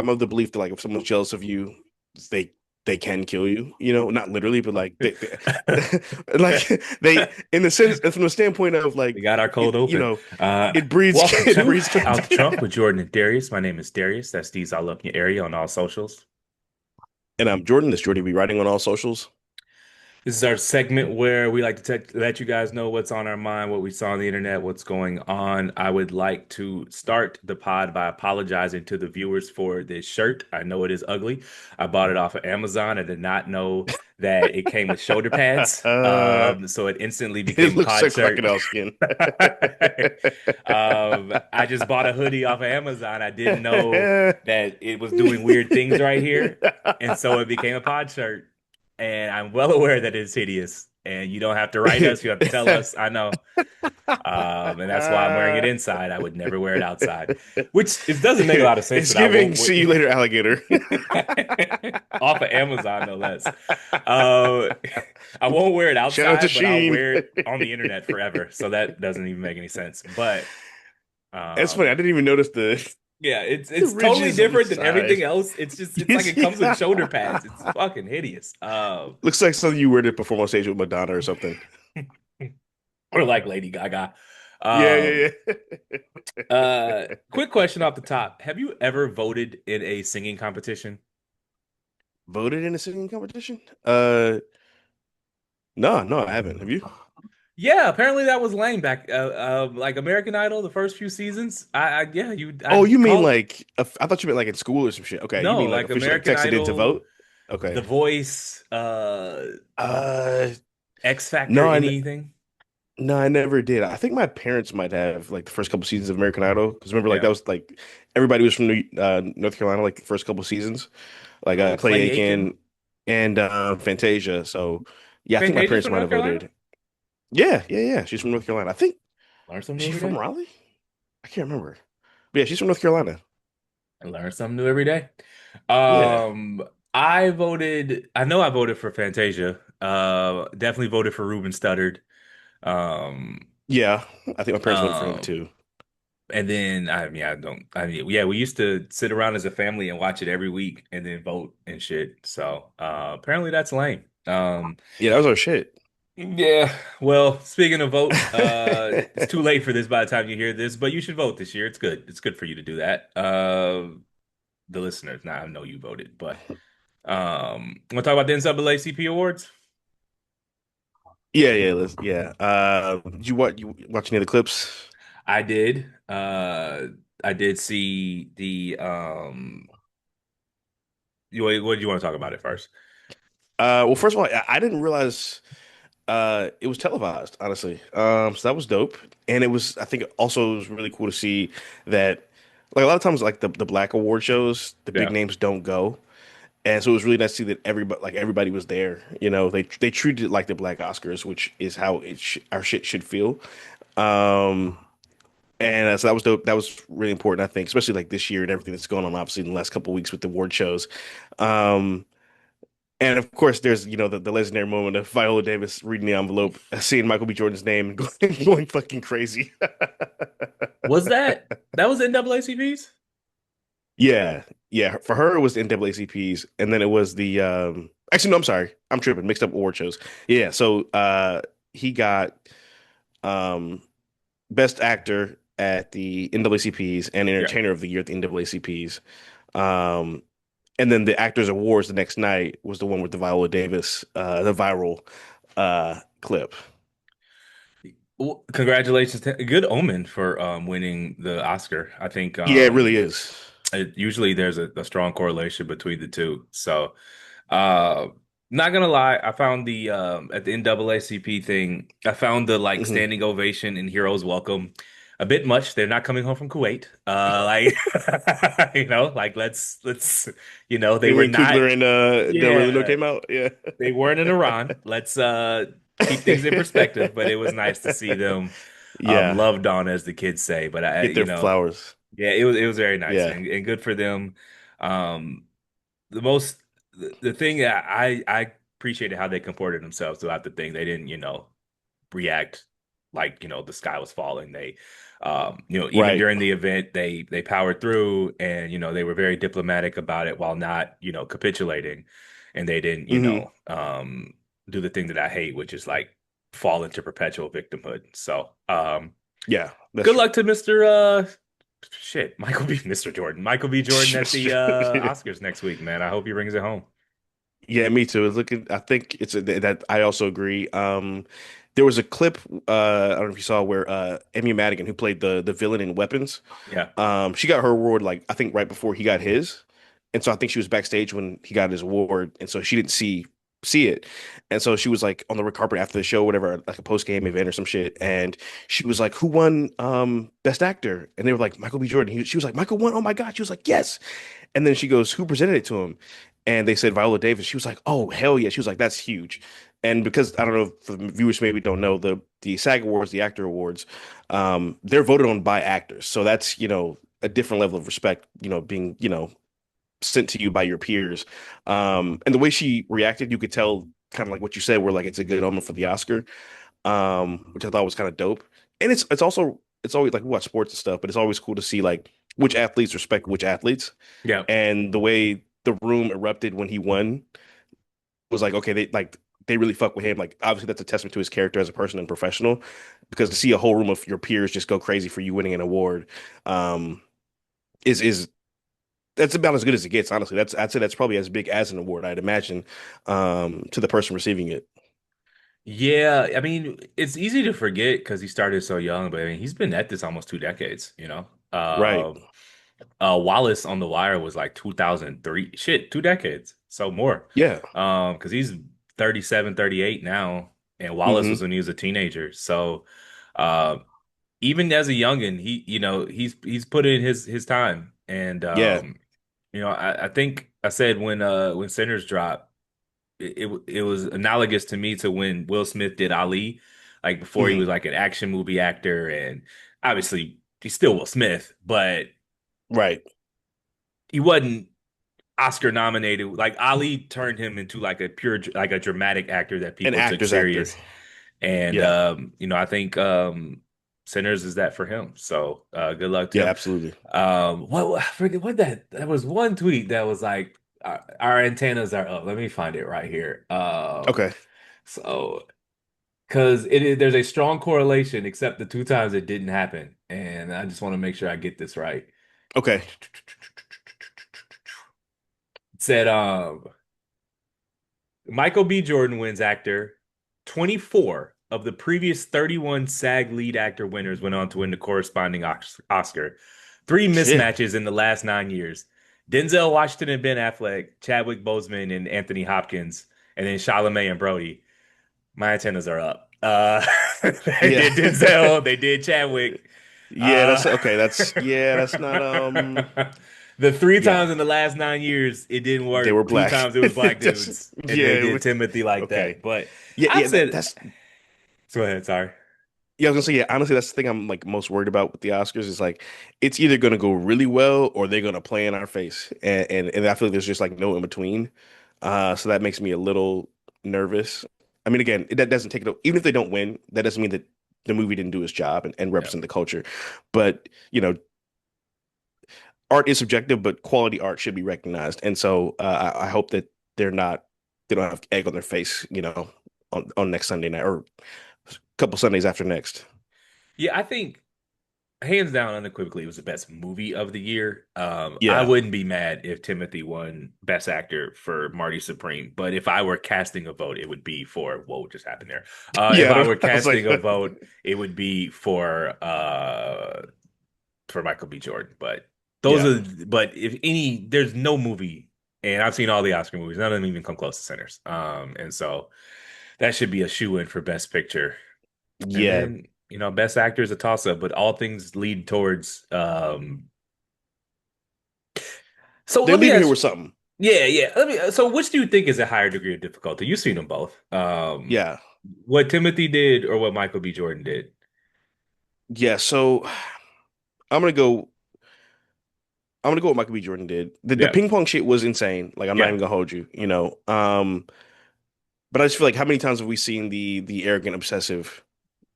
I'm of the belief that like if someone's jealous of you, they they can kill you. You know, not literally, but like like they in the sense from the standpoint of We like got our it, cold open. it breeds Welcome it to breeds Out the content. Trunk with Jordan and Darius. My name is Darius. That's D's all up in your area on all socials. And I'm Jordan. This Jordan be writing on all socials. This is our segment where we like to let you guys know what's on our mind, what we saw on the internet, what's going on. I would like to start the pod by apologizing to the viewers for this shirt. I know it is ugly. I bought it off of Amazon. I did not know that it came with shoulder pads. So it instantly It became a looks pod like shirt. crocodile skin. I just bought a hoodie off of Amazon. I didn't know that it was doing weird things right here. And so it became a pod shirt. And I'm well aware that it's hideous. And you don't have to write us, you have to tell us. I know. And that's why I'm wearing it inside. I would never wear it outside, which it doesn't make a lot of sense It's that I giving won't see you later, alligator. off of Amazon, no less. Uh, I won't wear it Shout out to outside, but I'll Sheen. wear it on the internet forever. So that doesn't even make any sense. But It's funny. I um, didn't even notice the yeah, the it's totally ridges on the different than side. everything else. It's like it Yeah. comes with shoulder pads. It's fucking hideous. Looks like something you wear to perform on stage with Madonna or something. Or like Lady Gaga. Yeah, Um, yeah, yeah. quick question off the top. Have you ever voted in a singing competition? Voted in a singing competition? No, no, I haven't. Have you? Yeah, apparently that was lame back like American Idol, the first few seasons. Yeah, Oh, I you mean called like I thought you meant like in school or some shit. Okay, you no, mean like like officially like American texted in to Idol, vote? The Okay. Voice, Uh, X Factor, no, anything. no, I never did. I think my parents might have like the first couple seasons of American Idol because remember like that Yeah. was like everybody was from North Carolina like the first couple seasons, like Oh, Clay Clay Aiken. Aiken and Fantasia. So yeah, I think my Fantasia's parents from might North have Carolina? voted. Yeah, yeah, yeah. She's from North Carolina. I think Learn something is new she every from day. Raleigh? I can't remember. But yeah, she's from North Carolina. I learn something new every day. Yeah. Um, I know I voted for Fantasia. Definitely voted for Ruben Studdard. Um, Yeah. I think my parents voted for him um, too. and then yeah, we used to sit around as a family and watch it every week and then vote and shit. So, apparently that's lame. Yeah, that was our shit. Yeah, well, speaking of vote, it's too late for this by the time you hear this, but you should vote this year. It's good. It's good for you to do that. The listeners, now I know you voted, but want to talk about the NCAACP Awards? Yeah, yeah, yeah. Did you watch any of the clips? I did. I did see the what do you want to talk about it first? Well, first of all, I didn't realize it was televised, honestly. So that was dope. And it was, I think also it was really cool to see that like a lot of times like the black award shows, the big Yeah. names don't go. And so it was really nice to see that everybody was there. You know, they treated it like the black Oscars, which is how our shit should feel. Um and so that was dope. That was really important, I think, especially like this year and everything that's going on, obviously, in the last couple of weeks with the award shows. Um, and of course, there's the legendary moment of Viola Davis reading the envelope, seeing Michael B. Jordan's name, and going fucking crazy. Was that was NAACP's? Yeah, yeah. For her, it was the NAACP's, and then it was the Actually, no, I'm sorry, I'm tripping, mixed up award shows. Yeah, so he got um Best Actor at the NAACP's and Yeah. Entertainer of the Year at the NAACP's. Um, and then the Actors Awards the next night was the one with the Viola Davis, the viral clip. Well, congratulations. Good omen for winning the Oscar. I think Yeah, it really is. usually there's a strong correlation between the two. So, uh, not gonna lie, I found the at the NAACP thing, I found the like Hmm. standing ovation and heroes welcome a bit much. They're not coming home from Kuwait. Like like let's they were When not. Coogler and Del Rio Luna Yeah, came out, yeah. they weren't in Iran. Let's keep things in perspective, but it was nice to see them Yeah, loved on, as the kids say. But get their flowers. yeah, it was very nice Yeah. and good for them. Um, the most the thing that I appreciated how they comported themselves throughout the thing. They didn't, react like, the sky was falling. They Even Right. during the event, they powered through, and they were very diplomatic about it while not capitulating, and they didn't Hmm. do the thing that I hate, which is like fall into perpetual victimhood. So Yeah, that's good true. luck to Mr. Michael B. Mr. Jordan, Michael B. Jordan at the Oscars next week, man. I hope he brings it home. Yeah, me too. It's looking, I think that I also agree. There was a clip, I don't know if you saw where Amy Madigan, who played the villain in Weapons, Yeah. she got her award like I think right before he got his, and so I think she was backstage when he got his award, and so she didn't see it, and so she was like on the red carpet after the show, whatever, like a post game event or some shit, and she was like, "Who won Best Actor?" And they were like, "Michael B. Jordan." She was like, "Michael won! Oh my God!" She was like, "Yes!" And then she goes, "Who presented it to him?" And they said Viola Davis. She was like, "Oh hell yeah!" She was like, "That's huge." And because I don't know, for the viewers maybe don't know, the SAG Awards, the Actor Awards, they're voted on by actors. So that's, a different level of respect, being, sent to you by your peers. And the way she reacted, you could tell kind of like what you said, where like it's a good omen for the Oscar, which I thought was kind of dope. And it's always like we watch sports and stuff, but it's always cool to see like which athletes respect which athletes. Yeah. And the way the room erupted when he won was like, okay, they really fuck with him. Like obviously that's a testament to his character as a person and professional. Because to see a whole room of your peers just go crazy for you winning an award, um, is that's about as good as it gets, honestly. I'd say that's probably as big as an award, I'd imagine, to the person receiving it. Yeah, I mean, it's easy to forget because he started so young, but I mean, he's been at this almost 2 decades. Right. Wallace on the Wire was like 2003. Shit, 2 decades. So more. Yeah. Because he's 37, 38 now, and Wallace was Hmm. when he was a teenager. So, uh, even as a youngin, he's put in his time. And Yeah. I think I said when Sinners dropped, it was analogous to me to when Will Smith did Ali, like before he Hmm. was like an action movie actor, and obviously he's still Will Smith, but Right. he wasn't Oscar nominated. Like Ali turned him into like a pure like a dramatic actor that An people took actor's actor. serious. And Yeah. I think Sinners is that for him. So good luck to Yeah, him. absolutely. I forget what that was one tweet that was like our antennas are up. Let me find it right here. Okay. So because there's a strong correlation, except the two times it didn't happen, and I just want to make sure I get this right. Okay. It said Michael B. Jordan wins actor. 24 of the previous 31 SAG lead actor winners went on to win the corresponding Oscar. Three Shit. mismatches in the last 9 years. Denzel Washington and Ben Affleck, Chadwick Boseman and Anthony Hopkins, and then Chalamet and Brody. My antennas are up. They Yeah. did Denzel, they did Chadwick. Yeah, Uh, that's okay. That's not the three yeah, times in the last 9 years, it didn't they were work. Two black. times it was black That's dudes, and they yeah, did Timothy like okay. that. But Yeah, I've yeah, said, that's go ahead, sorry. yeah, I was gonna say, yeah, honestly, that's the thing I'm like most worried about with the Oscars is like it's either gonna go really well or they're gonna play in our face. And I feel like there's just like no in between. So that makes me a little nervous. I mean, again, that doesn't take it, even if they don't win, that doesn't mean that the movie didn't do its job and Yeah. represent the culture. But, art is subjective, but quality art should be recognized. And so I hope that they don't have egg on their face, on next Sunday night or a couple Sundays after next. Yeah, I think hands down, unequivocally, it was the best movie of the year. I Yeah. wouldn't be mad if Timothy won Best Actor for Marty Supreme, but if I were casting a vote, it would be for what just happened there. If Yeah, I were I was like, casting a vote, it would be for Michael B. Jordan. But those yeah, are, but if any, there's no movie, and I've seen all the Oscar movies, none of them even come close to Sinners. And so that should be a shoe in for Best Picture. And yeah. then, Best Actor is a toss up, but all things lead towards. So They're let me leaving here ask, with something. yeah, yeah. So which do you think is a higher degree of difficulty? You've seen them both. Yeah, What Timothy did or what Michael B. Jordan did? yeah. So I'm gonna go. I'm gonna go with Michael B. Jordan did. The Yeah, ping pong shit was insane. Like I'm not yeah. even gonna hold you. But I just feel like how many times have we seen the arrogant obsessive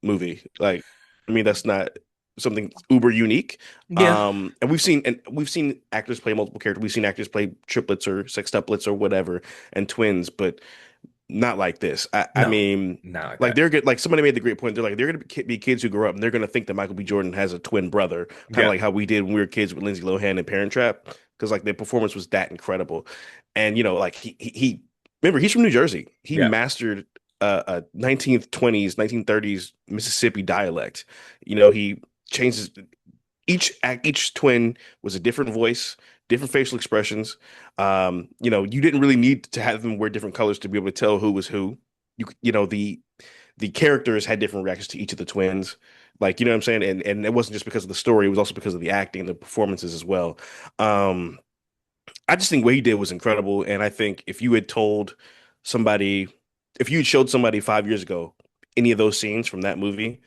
movie? Like, I mean, that's not. something uber unique. Yeah. And we've seen actors play multiple characters. We've seen actors play triplets or sextuplets or whatever and twins, but not like this. I No, mean, not like like that. they're good. Like somebody made the great point. They're like they're gonna be kids who grow up and they're gonna think that Michael B. Jordan has a twin brother, kind of Yeah. like how we did when we were kids with Lindsay Lohan and Parent Trap, because like their performance was that incredible. And like he remember he's from New Jersey. He Yeah. mastered a 19th, 20s, 1930s Mississippi dialect. He changes each twin was a different voice, different facial expressions. You didn't really need to have them wear different colors to be able to tell who was who. The characters had different reactions to each of the twins. Like, you know what I'm saying? And it wasn't just because of the story, it was also because of the acting and the performances as well. Um, I just think what he did was incredible. And I think somebody, if you had showed somebody 5 years ago any of those scenes from that movie,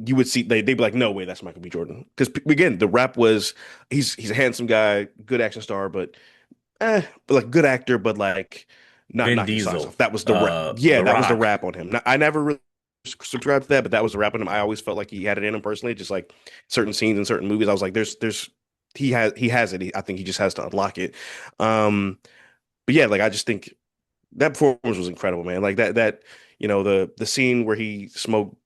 you would see they'd be like, no way, that's Michael B. Jordan. Because again, the rap was he's a handsome guy, good action star, but like good actor, but like not Vin knocking your socks off. Diesel, That was the rap. Yeah, The that was the Rock, rap on him. Now, I never really subscribed to that, but that was the rap on him. I always felt like he had it in him personally, just like certain scenes in certain movies. I was like, there's he has it. I think he just has to unlock it. Um, but yeah, like I just think that performance was incredible, man. Like the scene where he smoke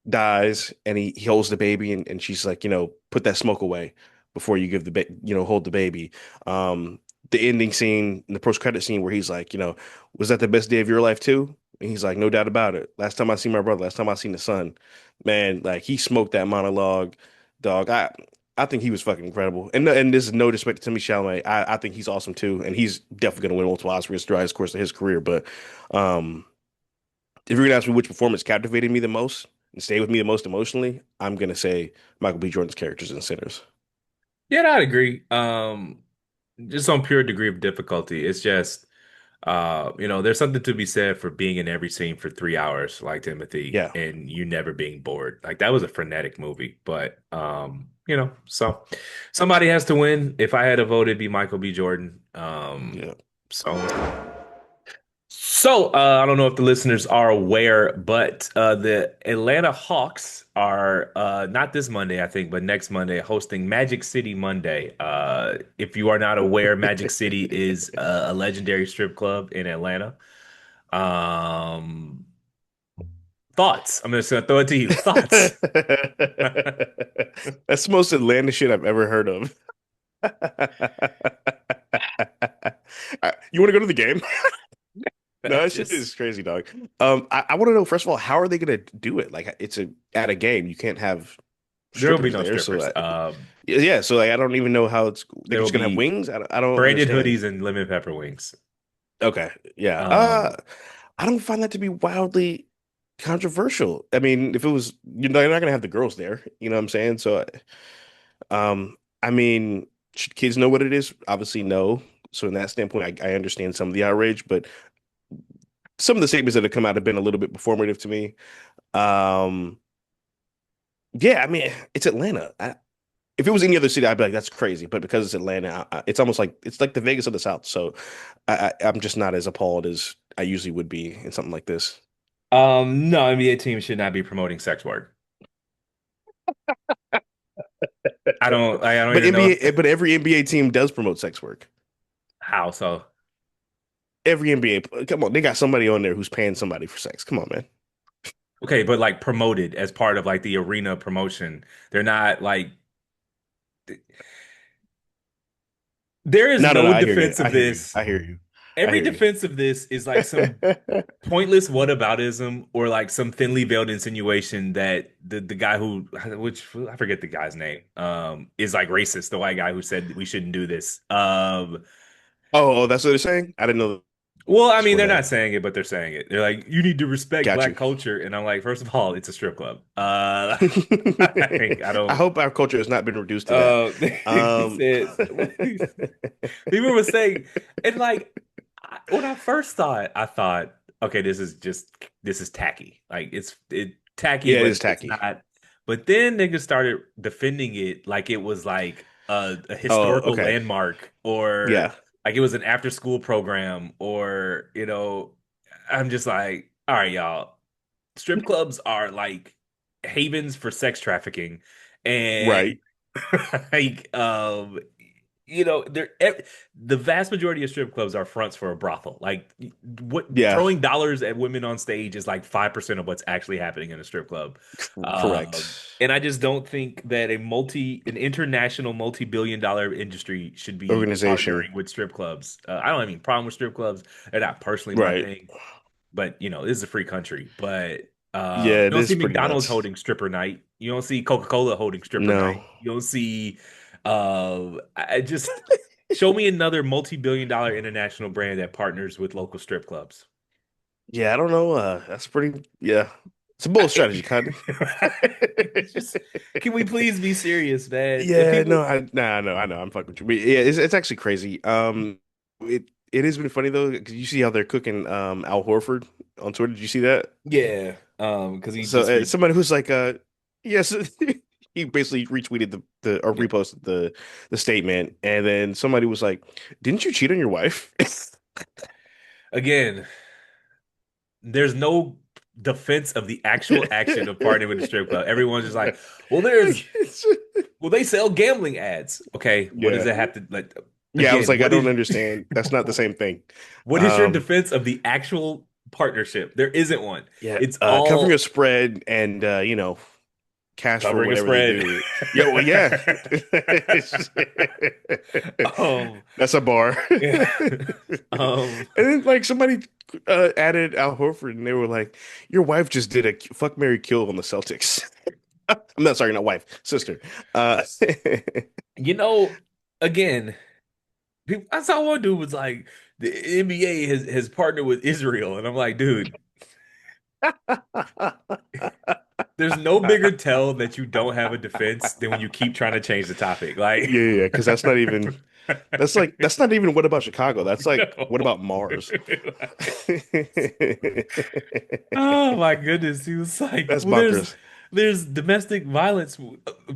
dies and he holds the baby and she's like, put that smoke away before you give hold the baby. Um the ending scene, the post credit scene where he's like, was that the best day of your life too? And he's like, no doubt about it. Last time I seen my brother, last time I seen the son. Man, like he smoked that monologue, dog. I think he was fucking incredible. And this is no disrespect to Timmy Chalamet. I think he's awesome too, and he's definitely going to win multiple Oscars throughout the course of his career. But um, if you're going to ask me which performance captivated me the most and stayed with me the most emotionally, I'm going to say Michael B. Jordan's characters in Sinners. Yeah, I'd agree. Just on pure degree of difficulty, it's just there's something to be said for being in every scene for 3 hours, like Timothy, Yeah, and you never being bored. Like that was a frenetic movie, but so somebody has to win. If I had a vote, it'd be Michael B. Jordan. yeah. So. I don't know if the listeners are aware, but the Atlanta Hawks are not this Monday, I think, but next Monday hosting Magic City Monday. If you are not aware, Magic City is a legendary strip club in Atlanta. Um, Thoughts? I'm just gonna throw it to you. Thoughts? That's the most Atlanta shit I've ever heard of. You want to go to the game? No, that shit Just is crazy, dog. I want to know, first of all, how are they gonna do it? Like, it's at a game. You can't have there will be strippers no there, so strippers. yeah. So like, I don't even know how they're There will just gonna have be wings. I don't branded understand. hoodies and lemon pepper wings. Okay, yeah. Um, I don't find that to be wildly controversial. I mean, if it was, you're not gonna have the girls there. You know what I'm saying? So, I mean, should kids know what it is? Obviously, no. So in that standpoint, I understand some of the outrage, but some of the statements that have come out have been a little bit performative to me. Um, yeah, I mean, it's Atlanta. If it was any other city, I'd be like, that's crazy. But because it's Atlanta, it's almost like it's like the Vegas of the South. So I'm just not as appalled as I usually would be in something like this. no, NBA team should not be promoting sex work. I don't But even know NBA, but every NBA team does promote sex work. how so. Every NBA, come on, they got somebody on there who's paying somebody for sex. Come on, man. Okay, but like promoted as part of like the arena promotion. They're not like there is No, no, no no. I hear you. defense I of hear you. this. I hear you. I Every hear you. defense of this is like some pointless whataboutism or like some thinly veiled insinuation that the guy who which I forget the guy's name is like racist, the white guy who said we shouldn't do this. Oh, that's what they're saying. I didn't know Well, I this mean, they're not beforehand. saying it, but they're saying it. They're like, you need to respect Got black you. culture. And I'm like, first of all, it's a strip club. I I don't. hope our culture has not been reduced to that. He Um, said, people were saying, and like, when I first saw it, I thought, okay, this is tacky. Like, it tacky, yeah, it but is it's tacky. not. But then niggas started defending it like it was like a Oh, historical okay. landmark or Yeah. like it was an after school program or, I'm just like, all right, y'all, strip clubs are like havens for sex trafficking, and Right. like the vast majority of strip clubs are fronts for a brothel. Like what Yeah. throwing dollars at women on stage is like 5% of what's actually happening in a strip club. Correct. And I just don't think that an international multi-billion dollar industry should be Organization. partnering with strip clubs. I don't have any problem with strip clubs. They're not personally my Right. thing, but this is a free country. But Yeah, you it don't see is pretty McDonald's nuts. holding stripper night. You don't see Coca-Cola holding stripper No. night. You don't see I just show me another multi-billion dollar international brand that partners with local strip clubs. Yeah, I don't know. That's pretty. Yeah, it's a bold strategy, kind of. It's just, can we please be serious, man? If Yeah, people, no, I know, I'm fucking with you. But yeah, it's actually crazy. It has been funny though, because you see how they're cooking Al Horford on Twitter. Did you see that? yeah, because he So just re somebody who's like, yes, he basically retweeted the or yeah. reposted the statement, and then somebody was like, "Didn't you cheat on your wife?" Again, there's no defense of the actual action of partying with the strip club. Everyone's just like, well, they sell gambling ads. Okay, what does Yeah. that have to like? Yeah, I was Again, like, I what don't is understand. That's not the same thing. what is your Um, defense of the actual partnership? There isn't one. yeah, It's covering a all spread and cash for covering a whatever they spread. do. Yeah, well, yeah. um, That's a bar. yeah. And then like somebody added Al Horford, and they were like, "Your wife just did a fuck Mary kill on the Celtics." I'm not sorry, not wife, sister. Uh, you know, again, I saw one dude was like, the NBA has partnered with Israel, and I'm like, dude, there's no bigger tell that you don't have a defense than when you keep trying to change the topic. Like, yeah, because that's not even what about Chicago? That's like what no. about Mars? Oh my goodness. He was like, That's well, there's bonkers. there's domestic violence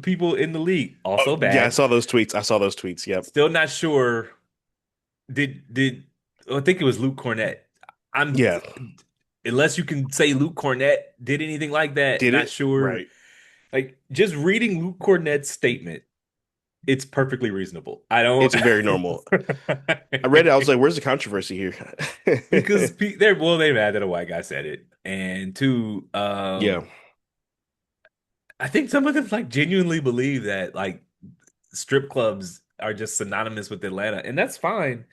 people in the league. Oh, Also yeah, I bad. saw those tweets. I saw those tweets. Yep. Still not sure. Did I think it was Luke Cornett. I'm Yeah. unless you can say Luke Cornett did anything like that, Did not it? sure. Right. Like just reading Luke Cornett's statement, it's perfectly reasonable. I don't It's very normal. I read it. I was like, where's the controversy because here? they're mad that a white guy said it. And two, Yeah. I think some of them like genuinely believe that like strip clubs are just synonymous with Atlanta, and that's fine.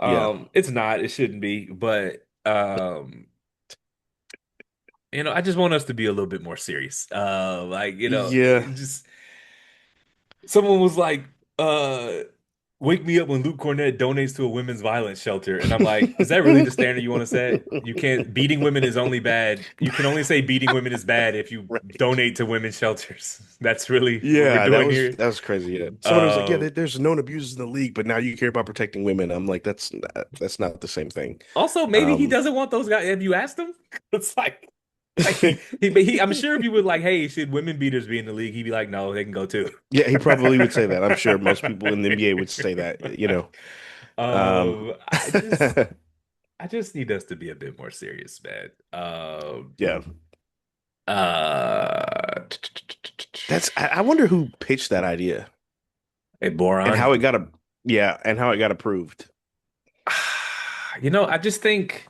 Yeah. It's not, it shouldn't be, but I just want us to be a little bit more serious. Like, Yeah. just someone was like, wake me up when Luke Cornett donates to a women's violence shelter. And I'm like, is that really the standard you want to set? You can't, beating women is only bad. You can only say beating women is bad if you Right. donate to women's shelters. That's really what we're Yeah, doing here. that was crazy. Yeah. Somebody was like, "Yeah, Uh, there's known abusers in the league, but now you care about protecting women." I'm like, that's not the same thing." Also, maybe he Um, doesn't want those guys. Have you asked him? It's like he I'm sure if you would like, hey, should women beaters be in the league? He'd be like, no, they can go too. yeah, he probably would say that. I'm sure most people in the NBA would say that. I just Yeah. I just need us to be a bit more serious, man. I wonder who pitched that idea Hey, and Boron. how it got and how it got approved. I just think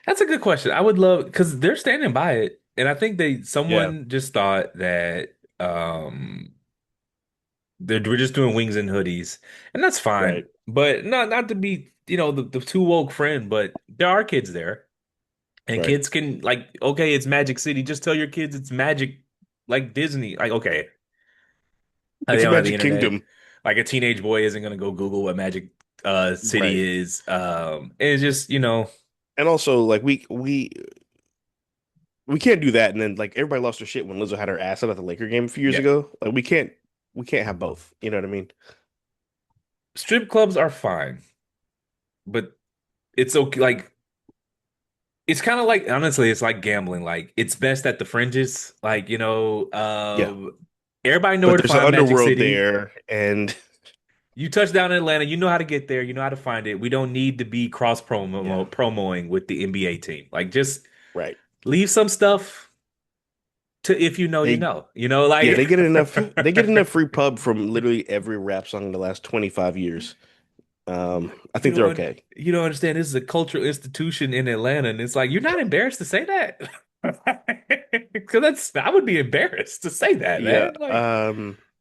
that's a good question. I would love because they're standing by it, and I think Yeah, someone just thought that we're just doing wings and hoodies, and that's fine. right, But not to be, the too woke friend, but there are kids there, and right. kids can like, okay, it's Magic City. Just tell your kids it's Magic, like Disney. Like, okay, they It's a don't have the Magic internet. Kingdom, Like a teenage boy isn't gonna go Google what Magic right? City is. It's just, And also, like we can't do that. And then like everybody lost their shit when Lizzo had her ass out at the Laker game a few years yeah. ago. Like we can't have both. You know what I mean? Strip clubs are fine, but it's okay. Like it's kind of like honestly, it's like gambling. Like it's best at the fringes. Like, Yeah. everybody know But where to there's an find Magic underworld City. there, and You touch down in Atlanta, you know how to get there, you know how to find it. We don't need to be cross yeah, promoing with the NBA team. Like just right. leave some stuff. To if you know, you They know, you know, Yeah, like they get enough free pub from literally every rap song in the last 25 years. I think they're okay. you don't understand. This is a cultural institution in Atlanta, and it's like you're not embarrassed to say that because that's I would be embarrassed to say that, Yeah, man. Like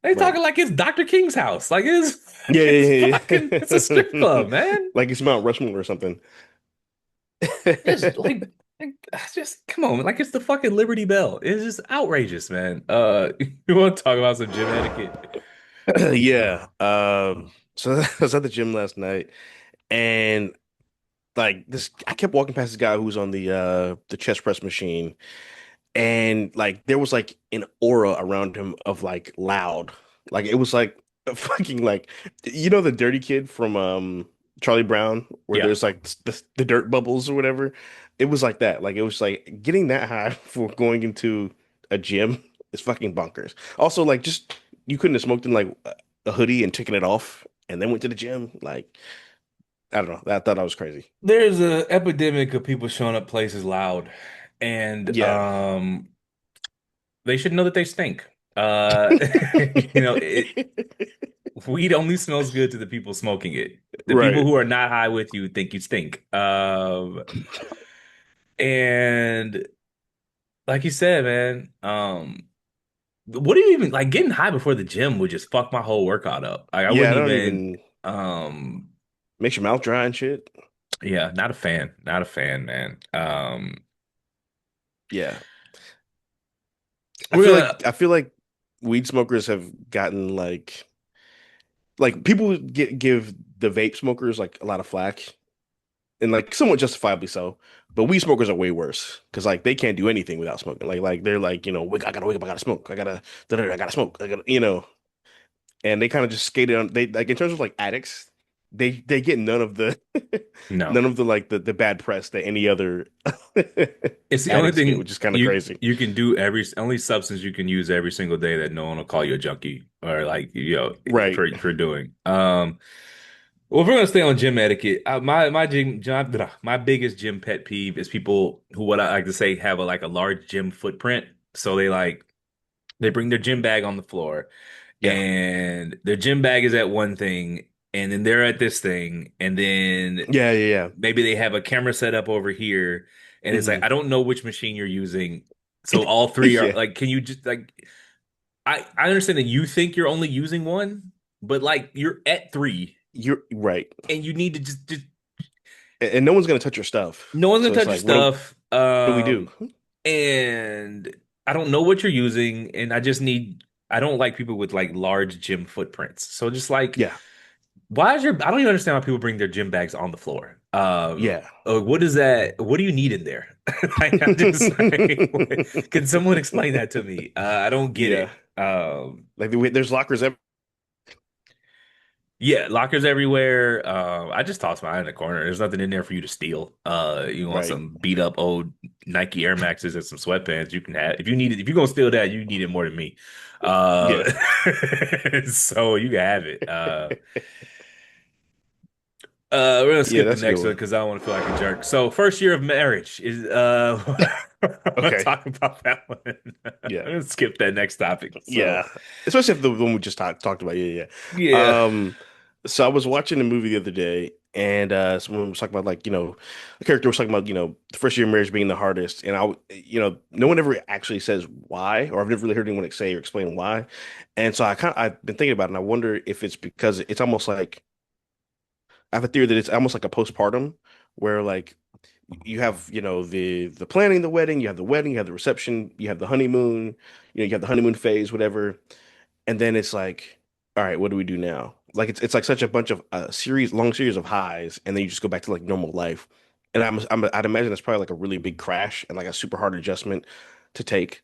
they right. talking like it's Dr. King's house, like Yeah, it's yeah, fucking it's a strip yeah. club, man. Like it's Mount Rushmore or something. It's like just come on, like it's the fucking Liberty Bell. It's just outrageous, man. You want to talk about some gym etiquette? Yeah. So I was at the gym last night and like this I kept walking past this guy who was on the chest press machine and like there was like an aura around him of like loud. Like it was like a fucking like the dirty kid from Charlie Brown where Yeah. there's like the dirt bubbles or whatever. It was like that. Like it was like getting that high for going into a gym is fucking bonkers. Also like just you couldn't have smoked in like a hoodie and taken it off and then went to the gym. Like I don't know. I thought that was crazy. There's a epidemic of people showing up places loud, and Yeah. they should know that they stink. You know, weed only smells good to the people smoking it. The people Right. who are not high with you think you stink. And like you said, man, what do you even like getting high before the gym would just fuck my whole workout up. Like I Yeah, I wouldn't don't even, even um, makes your mouth dry and shit. yeah, not a fan, not a fan, man. Yeah. We're gonna, I feel like weed smokers have gotten like people give the vape smokers like a lot of flack and like somewhat justifiably so. But weed smokers are way worse because like they can't do anything without smoking. Like they're like, I gotta wake up, I gotta smoke, I gotta smoke, I gotta, and they kind of just skated on they like in terms of like addicts, they get none of the no. none of the like the bad press that any other It's the only addicts get, thing which is kind of crazy. you can do every only substance you can use every single day that no one will call you a junkie or like Right. for doing. Well, if we're gonna stay on gym etiquette, my biggest gym pet peeve is people who what I like to say have like a large gym footprint. So they bring their gym bag on the floor Yeah. and their gym bag is at one thing and then they're at this thing and then Yeah, yeah, maybe they have a camera set up over here and yeah. it's like I don't know which machine you're using. So all three are Yeah. like, can you just like I understand that you think you're only using one, but like you're at three You're right. and you need to just And no one's gonna touch your stuff. no one's gonna So it's touch your like, stuff. what do we do? And I don't know what you're using, and I don't like people with like large gym footprints. So just like Yeah. why is your I don't even understand why people bring their gym bags on the floor. Yeah. What is that? What do you need in there? Like, I'm just like, can someone explain that to me? I don't get Yeah. it. Like there's lockers every Yeah, lockers everywhere. I just tossed mine in the corner. There's nothing in there for you to steal. You want right. some beat up old Nike Air Maxes and some sweatpants, you can have. If you need it, if you're gonna steal that, you need it more than me. Uh, Yeah. so you can have it. We're gonna Yeah, skip the that's a good next one one. because I don't want to feel like a jerk. So, first year of marriage is I'm gonna Okay. talk about that one. I'm Yeah. gonna skip that next topic. So, Yeah. Especially if the one we just talked about. Yeah, yeah. yeah. So I was watching a movie the other day and someone was talking about like, the character was talking about, the first year of marriage being the hardest. And no one ever actually says why, or I've never really heard anyone say or explain why. And so I've been thinking about it and I wonder if it's because it's almost like I have a theory that it's almost like a postpartum where like you have, the planning the wedding, you have the wedding, you have the reception, you have the honeymoon, you have the honeymoon phase, whatever. And then it's like, all right, what do we do now? Like it's like such a bunch of long series of highs, and then you just go back to like normal life. And I'd imagine that's probably like a really big crash and like a super hard adjustment to take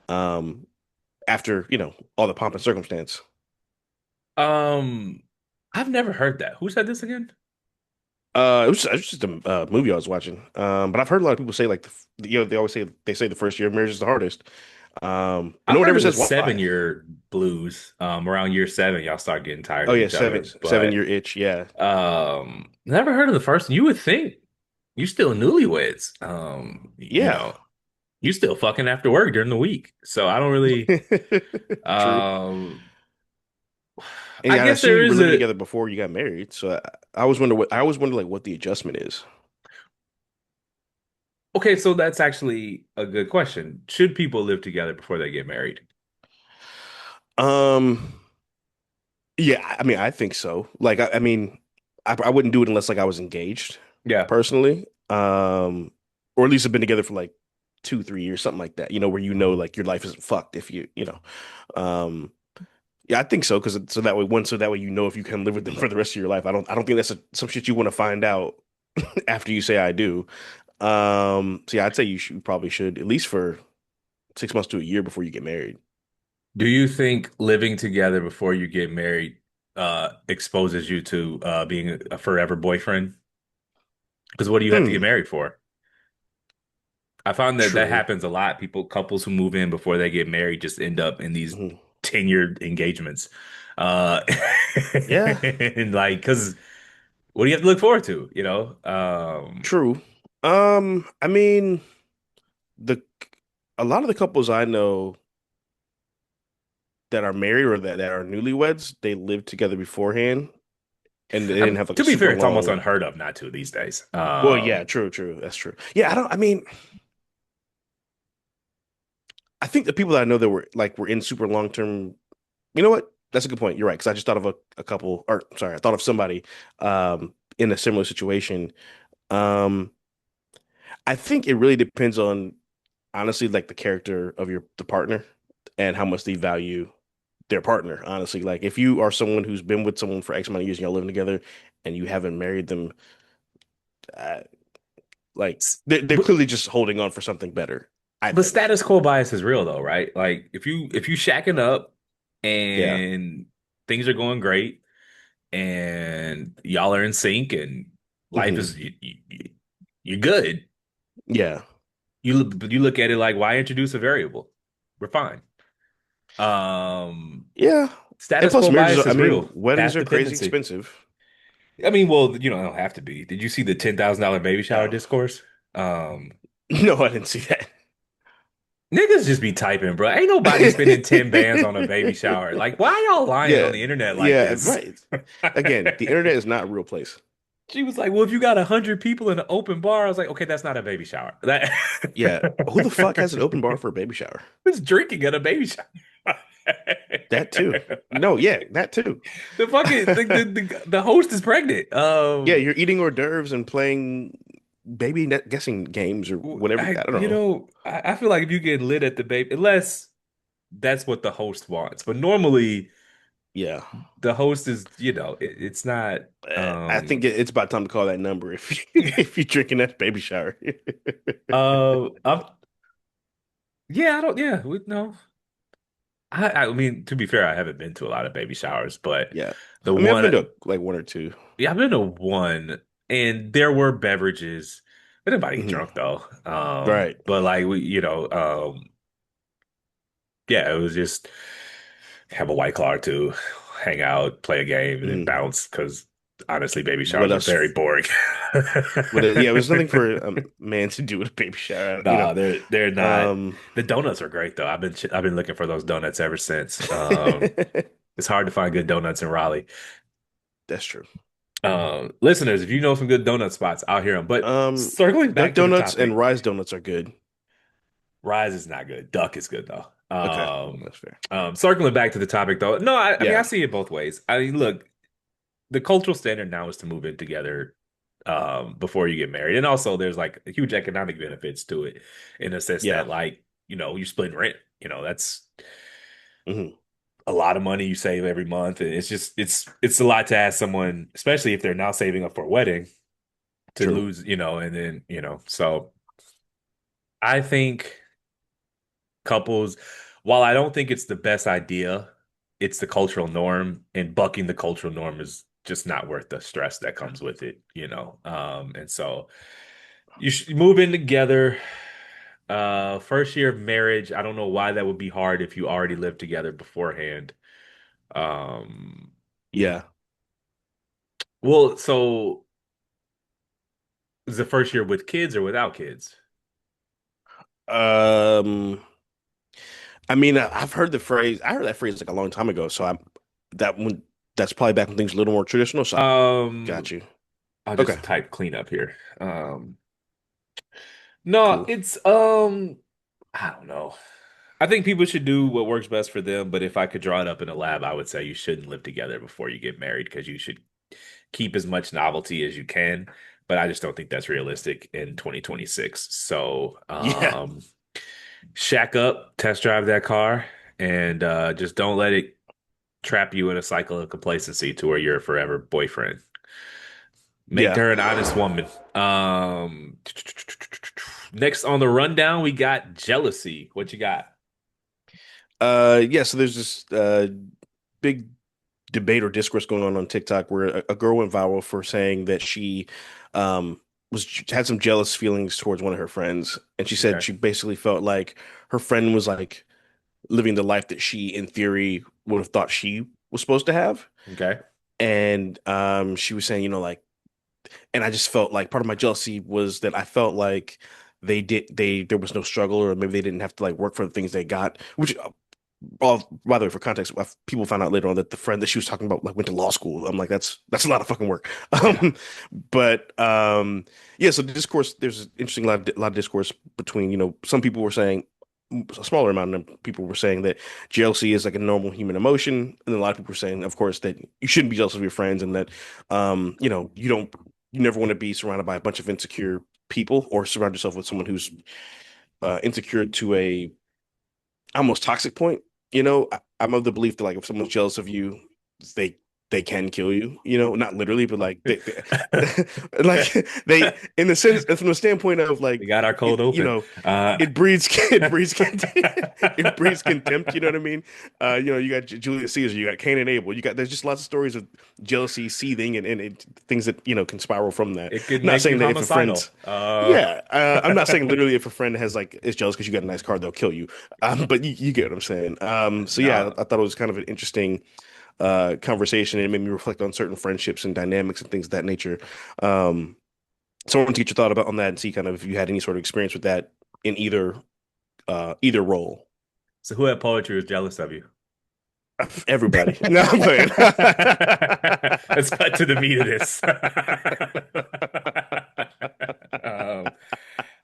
um after, all the pomp and circumstance. Um, I've never heard that. Who said this again? It was just a movie I was watching. But I've heard a lot of people say like they always say the first year of marriage is the hardest. But no I've one heard ever of the says seven why. year blues. Around year seven, y'all start getting tired Oh of yeah, each seven other. seven But year itch. Yeah, never heard of the first. You would think you still newlyweds. You yeah. know, You still fucking after work during the week. So I don't really True. um And I I guess assume there you were is living a together before you got married. So I always wonder what I always wonder like what the adjustment is. okay, so that's actually a good question. Should people live together before they get married? Um, yeah, I mean, I think so. Like, I mean, I wouldn't do it unless like I was engaged Yeah. personally. Or at least have been together for like 2, 3 years, something like that. Where like your life isn't fucked if Um, yeah, I think so because so that way if you can live with them for the rest of your life. I don't think that's some shit you want to find out after you say I do. So yeah, I'd say you probably should at least for 6 months to a year before you get married. Do you think living together before you get married exposes you to being a forever boyfriend? Because what do you have to get Hmm. married for? I found that that True. happens a lot. Couples who move in before they get married just end up in these Mhm. tenured engagements. Uh, Yeah. and like, because what do you have to look forward to, you know? True. I mean, the a lot of the couples I know that are married or that are newlyweds, they lived together beforehand and they didn't have like a To be fair, super it's almost long. unheard of not to these days. Well, yeah, true, true. That's true. Yeah, I mean, I think the people that I know that were in super long term, you know what? That's a good point. You're right. Because I just thought of a couple, or sorry, I thought of somebody in a similar situation. Um, I think it really depends on honestly like the character of the partner and how much they value their partner, honestly. Like if you are someone who's been with someone for X amount of years and y'all living together and you haven't married them, uh, like they're But clearly just holding on for something better, I but think. status quo bias is real though, right? Like if you shacking up Yeah. and things are going great and y'all are in sync and life Hmm. is you're good. Yeah. You look at it like why introduce a variable? We're fine. Um, Yeah. And Status plus quo marriages bias are, I is mean, real. weddings Path are crazy dependency. expensive. I mean, well, you know, it don't have to be. Did you see the $10,000 baby shower No. discourse? Um, No, I didn't see that. Niggas just be typing, bro. Ain't nobody spending 10 bands on a baby shower. Like, why y'all lying on Yeah. the internet like Yeah, this? right. Again, the internet is not a real place. She was like, well, if you got 100 people in an open bar, I was like, okay, that's not a baby shower. That Yeah. Who the fuck has an open bar for a baby shower? who's drinking at a baby shower? That too. No, yeah, that too. The fucking the host is pregnant. Yeah, you're eating hors d'oeuvres and playing baby net guessing games or whatever. I don't know. I feel like if you get lit at the baby, unless that's what the host wants, but normally Yeah. the host is, it's not. I think Um, it's about time to call that number if if you're drinking that baby shower. I'm yeah, I don't, yeah, we, no. I mean, to be fair, I haven't been to a lot of baby showers, but Yeah. the I mean, I've been one, to like one or two. yeah, I've been to one, and there were beverages. But nobody get Mhm. drunk though. Right. But like yeah, it was just have a white claw or two, hang out, play a game, and then Mhm. bounce. Because honestly, baby What showers are very else? boring. Yeah, it was nothing for a man to do with a baby shower. Nah, they're not. Um, The donuts are great though. I've been looking for those donuts ever since. It's hard to find good donuts in Raleigh. that's true. Listeners, if you know some good donut spots, I'll hear them. But circling Duck back to the donuts and topic, Rise donuts are good. Rise is not good. Duck is good though. Okay, that's fair. Circling back to the topic though, no, I mean I Yeah, see it both ways. I mean, look, the cultural standard now is to move in together before you get married, and also there's like huge economic benefits to it in the sense yeah. that like you're splitting rent. That's Hmm. a lot of money you save every month, and it's a lot to ask someone, especially if they're now saving up for a wedding, to True. lose, and then so I think couples, while I don't think it's the best idea, it's the cultural norm, and bucking the cultural norm is just not worth the stress that comes with it. And so you should move in together. First year of marriage, I don't know why that would be hard if you already lived together beforehand. Um, Yeah. well, so is the first year with kids or without kids? Um, I mean, I've heard the phrase. I heard that phrase like a long time ago. So I'm that one. That's probably back when things were a little more traditional. So I got Um, you. I'll Okay, just type clean up here. No, cool. it's I don't know. I think people should do what works best for them, but if I could draw it up in a lab, I would say you shouldn't live together before you get married because you should keep as much novelty as you can. But I just don't think that's realistic in 2026. So, Yeah, shack up, test drive that car, and just don't let it trap you in a cycle of complacency to where you're a forever boyfriend. Make yeah. her an honest woman. Next on the rundown, we got jealousy. What you got? Yeah. So there's this big debate or discourse going on TikTok where a girl went viral for saying that she um was had some jealous feelings towards one of her friends, and she said Okay. she basically felt like her friend was like living the life that she, in theory, would have thought she was supposed to have. Okay. And she was saying, like, and I just felt like part of my jealousy was that I felt like there was no struggle, or maybe they didn't have to like work for the things they got, which by the way, for context, people found out later on that the friend that she was talking about like went to law school. I'm like, that's a lot of fucking work. Yeah. But yeah. So the discourse, there's an interesting lot of discourse between some people were saying a smaller amount of people were saying that jealousy is like a normal human emotion, and then a lot of people were saying, of course, that you shouldn't be jealous of your friends, and that you never want to be surrounded by a bunch of insecure people or surround yourself with someone who's insecure to a almost toxic point. I'm of the belief that like if someone's jealous of you, they they can kill you. Not literally, but like like they in the sense from the standpoint of We like got our it, cold open. it breeds it breeds contempt. It breeds contempt. You know what I mean? You got Julius Caesar, you got Cain and Abel. There's just lots of stories of jealousy, seething, and things that can spiral from that. It could I'm not make you saying that if a homicidal. friend's yeah, I'm not saying literally if a friend is jealous because you got a nice car, they'll kill you. But you get what I'm saying. So yeah, No. I thought it was kind of an interesting conversation, and it made me reflect on certain friendships and dynamics and things of that nature. Um, so I wanted to get your thought about on that and see kind of if you had any sort of experience with that in either role. So who at poetry was jealous of you? Everybody. No, I'm playing. Let's cut to the meat of this. um,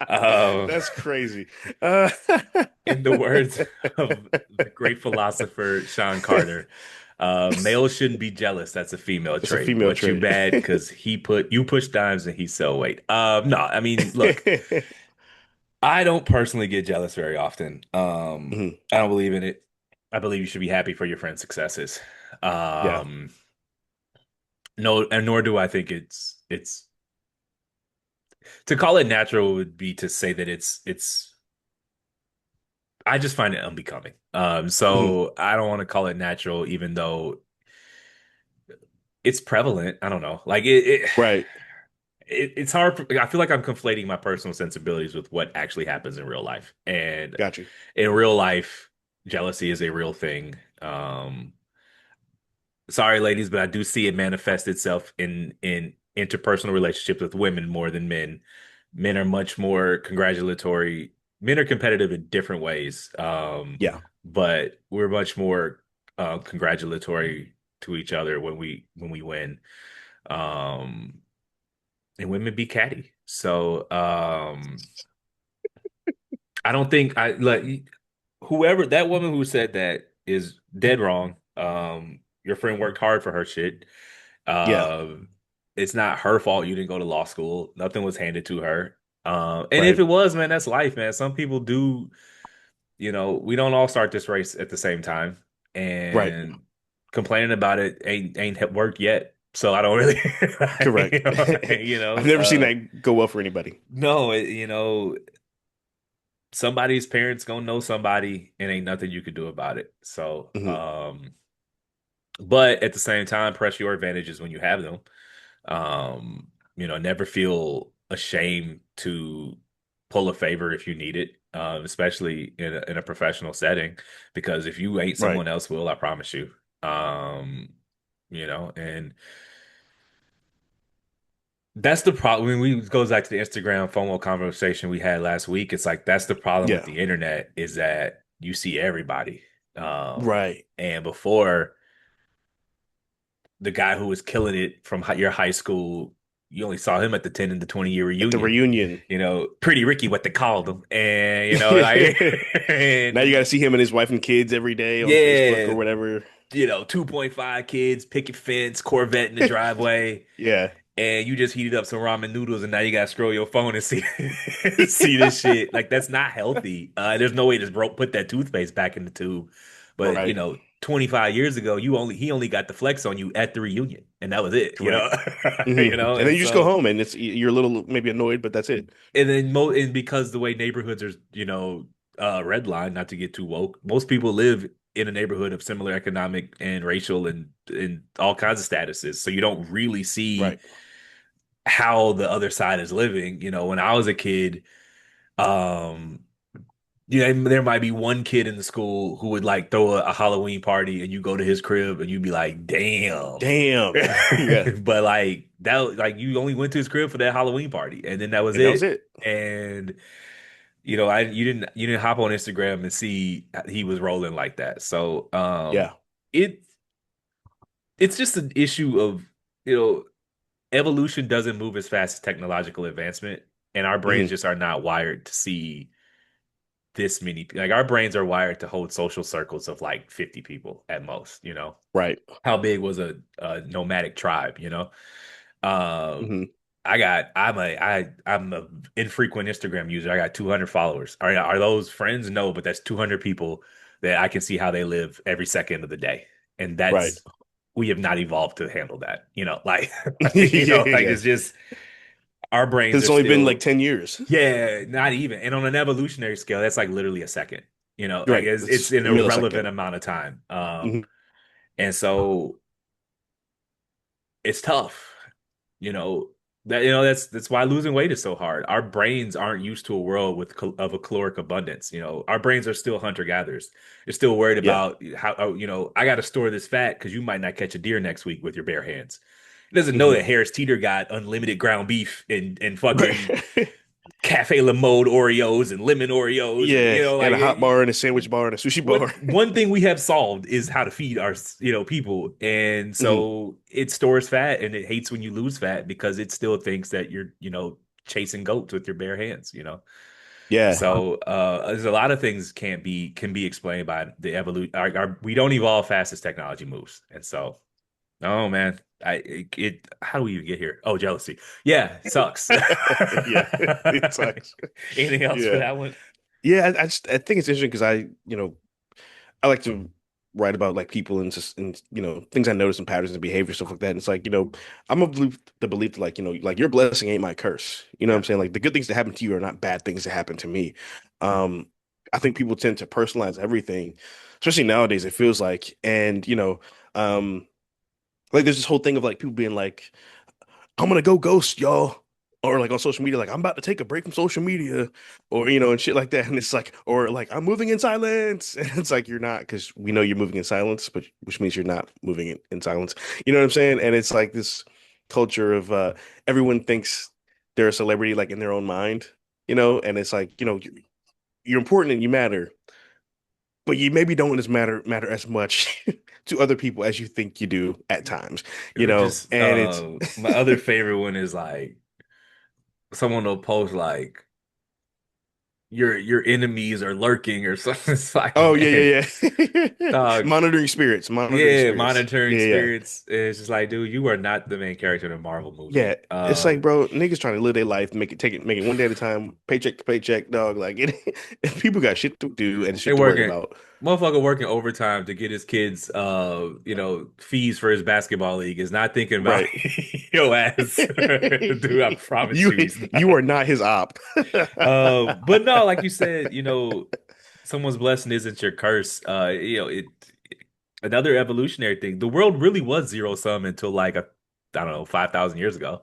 um, That's crazy. Uh, in the words of the great philosopher Sean Carter, males shouldn't be jealous. That's a female it's a trait. female But too trait. bad because you push dimes and he sell weight. No, I mean, look, I don't personally get jealous very often. Mhm. I don't believe in it. I believe you should be happy for your friend's successes. Yeah, Um, no, and nor do I think it's to call it natural would be to say that it's I just find it unbecoming. mhm. So I don't want to call it natural, even though it's prevalent. I don't know. Like Right. it's hard. I feel like I'm conflating my personal sensibilities with what actually happens in real life. And Got you. in real life, jealousy is a real thing. Sorry, ladies, but I do see it manifest itself in interpersonal relationships with women more than men. Men are much more congratulatory. Men are competitive in different ways, Yeah. but we're much more congratulatory to each other when we win. Um, and women be catty. So I don't think I like whoever that woman who said that is dead wrong. Your friend worked hard for her shit. Yeah. Uh, it's not her fault you didn't go to law school. Nothing was handed to her. And if Right. it was, man, that's life, man. Some people do, we don't all start this race at the same time, Right. and complaining about it ain't worked yet. So I don't really, Correct. you know, I've never seen that go well for anybody. no, somebody's parents gonna know somebody, and ain't nothing you could do about it. So, Mhm. but at the same time, press your advantages when you have them. Never feel ashamed to pull a favor if you need it, especially in a professional setting, because if you ain't, Right. someone else will, I promise you. And That's the problem. When we goes back to the Instagram FOMO conversation we had last week, it's like that's the problem with Yeah. the internet is that you see everybody. Right. And before the guy who was killing it from your high school, you only saw him at the 10 and the 20-year At the reunion. reunion. Pretty Ricky, what they called him. And, like, Now you got and to see him and his wife and kids every day on Facebook yeah, or whatever. 2.5 kids, picket fence, Corvette in the driveway. Yeah. And you just heated up some ramen noodles and now you gotta scroll your phone and see see this shit. Like that's not healthy. There's no way to just put that toothpaste back in the tube. But Right. 25 years ago, he only got the flex on you at the reunion, and that was it. Correct. And then And you just go so home and you're a little maybe annoyed, but that's it. and because the way neighborhoods are, red line, not to get too woke, most people live in a neighborhood of similar economic and racial and all kinds of statuses. So you don't really see Right. how the other side is living. When I was a kid, um, there might be one kid in the school who would like throw a Halloween party and you go to his crib and you'd be like, damn. Damn. Yeah. But like that, like you only went to his crib for that Halloween party and then that was And that was it. it. And you didn't hop on Instagram and see he was rolling like that. So Yeah. it it's just an issue of, you know, evolution doesn't move as fast as technological advancement, and our brains Hmm. just are not wired to see this many. Like our brains are wired to hold social circles of like 50 people at most. Right. How big was a nomadic tribe? Um, Hmm. I'm a infrequent Instagram user. I got 200 followers. Are those friends? No, but that's 200 people that I can see how they live every second of the day, and Right. that's we have not evolved to handle that. Like Yeah. like Yeah. it's just our brains Because are it's only been like still, 10 years. yeah, not even. And on an evolutionary scale, that's like literally a second. Like Right. it's It's an a irrelevant millisecond. amount of time. Hmm. And so it's tough. You know that's why losing weight is so hard. Our brains aren't used to a world of a caloric abundance. Our brains are still hunter gatherers. They're still worried Yeah. about how, I got to store this fat because you might not catch a deer next week with your bare hands. It doesn't know Hmm. that Harris Teeter got unlimited ground beef and fucking Right. cafe la mode Oreos and lemon Oreos, and Yeah. And like a hot bar and a sandwich bar and a sushi bar. one thing we have solved is how to feed our people, and Hmm. so it stores fat and it hates when you lose fat because it still thinks that you're chasing goats with your bare hands. Yeah. So there's a lot of things can be explained by the evolution. We don't evolve fast as technology moves, and so oh man, how do we even get here? Oh, jealousy. Yeah, sucks. Yeah. It sucks. Anything else for Yeah. that one? Yeah. I think it's interesting because I like to write about like people and just and things I notice and patterns and behavior stuff like that. And it's like I'm of the belief that like like your blessing ain't my curse. You know what Yeah. I'm saying? Like the good things that happen to you are not bad things that happen to me. Um, I think people tend to personalize everything, especially nowadays. It feels like, and um, like there's this whole thing of like people being like, I'm gonna go ghost y'all. Or like on social media, like I'm about to take a break from social media, or and shit like that. And it's like, or like I'm moving in silence. And it's like you're not, because we know you're moving in silence, but which means you're not moving in silence. You know what I'm saying? And it's like this culture of everyone thinks they're a celebrity like in their own mind, and it's like, you're important and you matter, but you maybe don't as matter as much to other people as you think you do at times, Or just and it's my other favorite one is like someone will post like your enemies are lurking or something. It's like, Oh man, yeah, yeah, yeah. dog, Monitoring spirits, monitoring yeah, spirits. monitoring Yeah, yeah. spirits. It's just like, dude, you are not the main character in a Marvel Yeah. movie. It's like, bro, niggas trying to live their life, make it one day at a time, paycheck to paycheck, dog. Like people got shit to do and They shit to worry working, about. motherfucker working overtime to get his kids, fees for his basketball league is not thinking about Right. your ass, dude. I promise You you, he's you not. are not his op. But no, like you said, someone's blessing isn't your curse. Another evolutionary thing. The world really was zero sum until like I don't know, 5,000 years ago.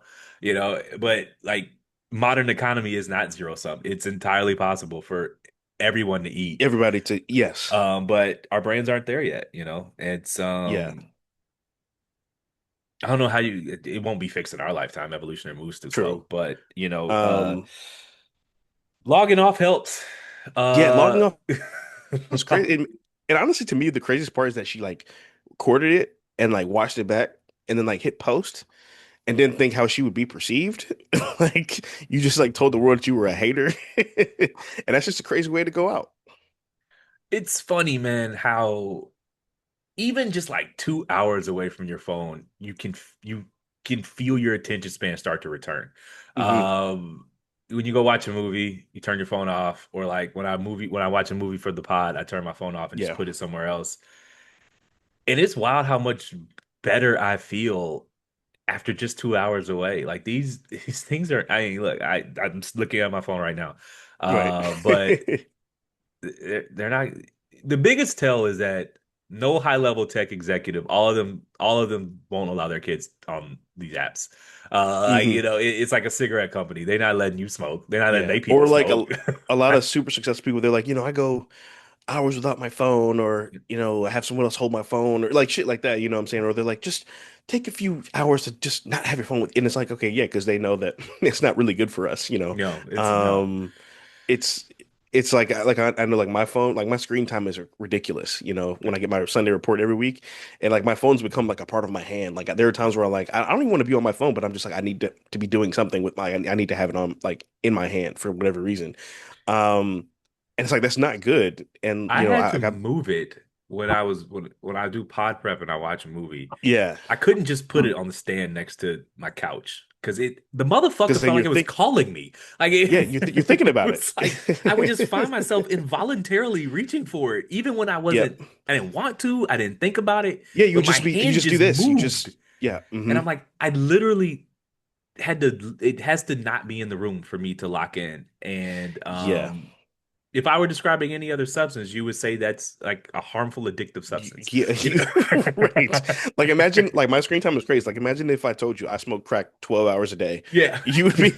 But like modern economy is not zero sum. It's entirely possible for everyone to eat. Everybody to yes. But our brains aren't there yet. It's Yeah. I don't know how it won't be fixed in our lifetime. Evolutionary moves too True. slow, but Um, logging off helps. yeah, Uh, logging off was crazy. And honestly, to me, the craziest part is that she like recorded it and like watched it back and then like hit post and didn't think how she would be perceived. Like you just like told the world that you were a hater. And that's just a crazy way to go out. it's funny, man, how even just like 2 hours away from your phone, you can feel your attention span start to return. Hmm. When you go watch a movie, you turn your phone off, or like when I watch a movie for the pod, I turn my phone off and just Yeah. put it somewhere else. And it's wild how much better I feel after just 2 hours away. Like these things are. I mean, look, I'm just looking at my phone right now, Right. but they're not. The biggest tell is that no high level tech executive, all of them won't allow their kids on these apps. Hmm. It's like a cigarette company. They're not letting you smoke. They're not letting Yeah. their Or people like smoke. a lot of super successful people, they're like, I go hours without my phone, or I have someone else hold my phone, or like shit like that, you know what I'm saying? Or they're like, just take a few hours to just not have your phone with, and it's like, okay, yeah, because they know that it's not really good for us. No, it's no. Um, it's it's like I know like my phone, like my screen time is ridiculous, when I get my Sunday report every week, and like my phone's become like a part of my hand. Like there are times where I'm like, I don't even want to be on my phone, but I'm just like, I need to be doing something with I need to have it on like in my hand for whatever reason. Um, and it's like that's not good. And I had I to got move it when I do pod prep and I watch a movie. yeah, I couldn't just put it on the stand next to my couch because it the motherfucker because then felt you're like it was think calling me. Like yeah, you're thinking it about was like I would just find it. myself involuntarily reaching for it, even when Yep. I didn't want to, I didn't think about it, Yeah, you but would my you hand just do just this. You moved, just yeah. and Hmm. I'm like, I literally had to. It has to not be in the room for me to lock in, and Yeah. if I were describing any other substance, you would say that's like a harmful addictive substance. Yeah, You know? right. Like imagine, like my screen time is crazy. Like imagine if I told you I smoke crack 12 hours a day, Yeah. you would be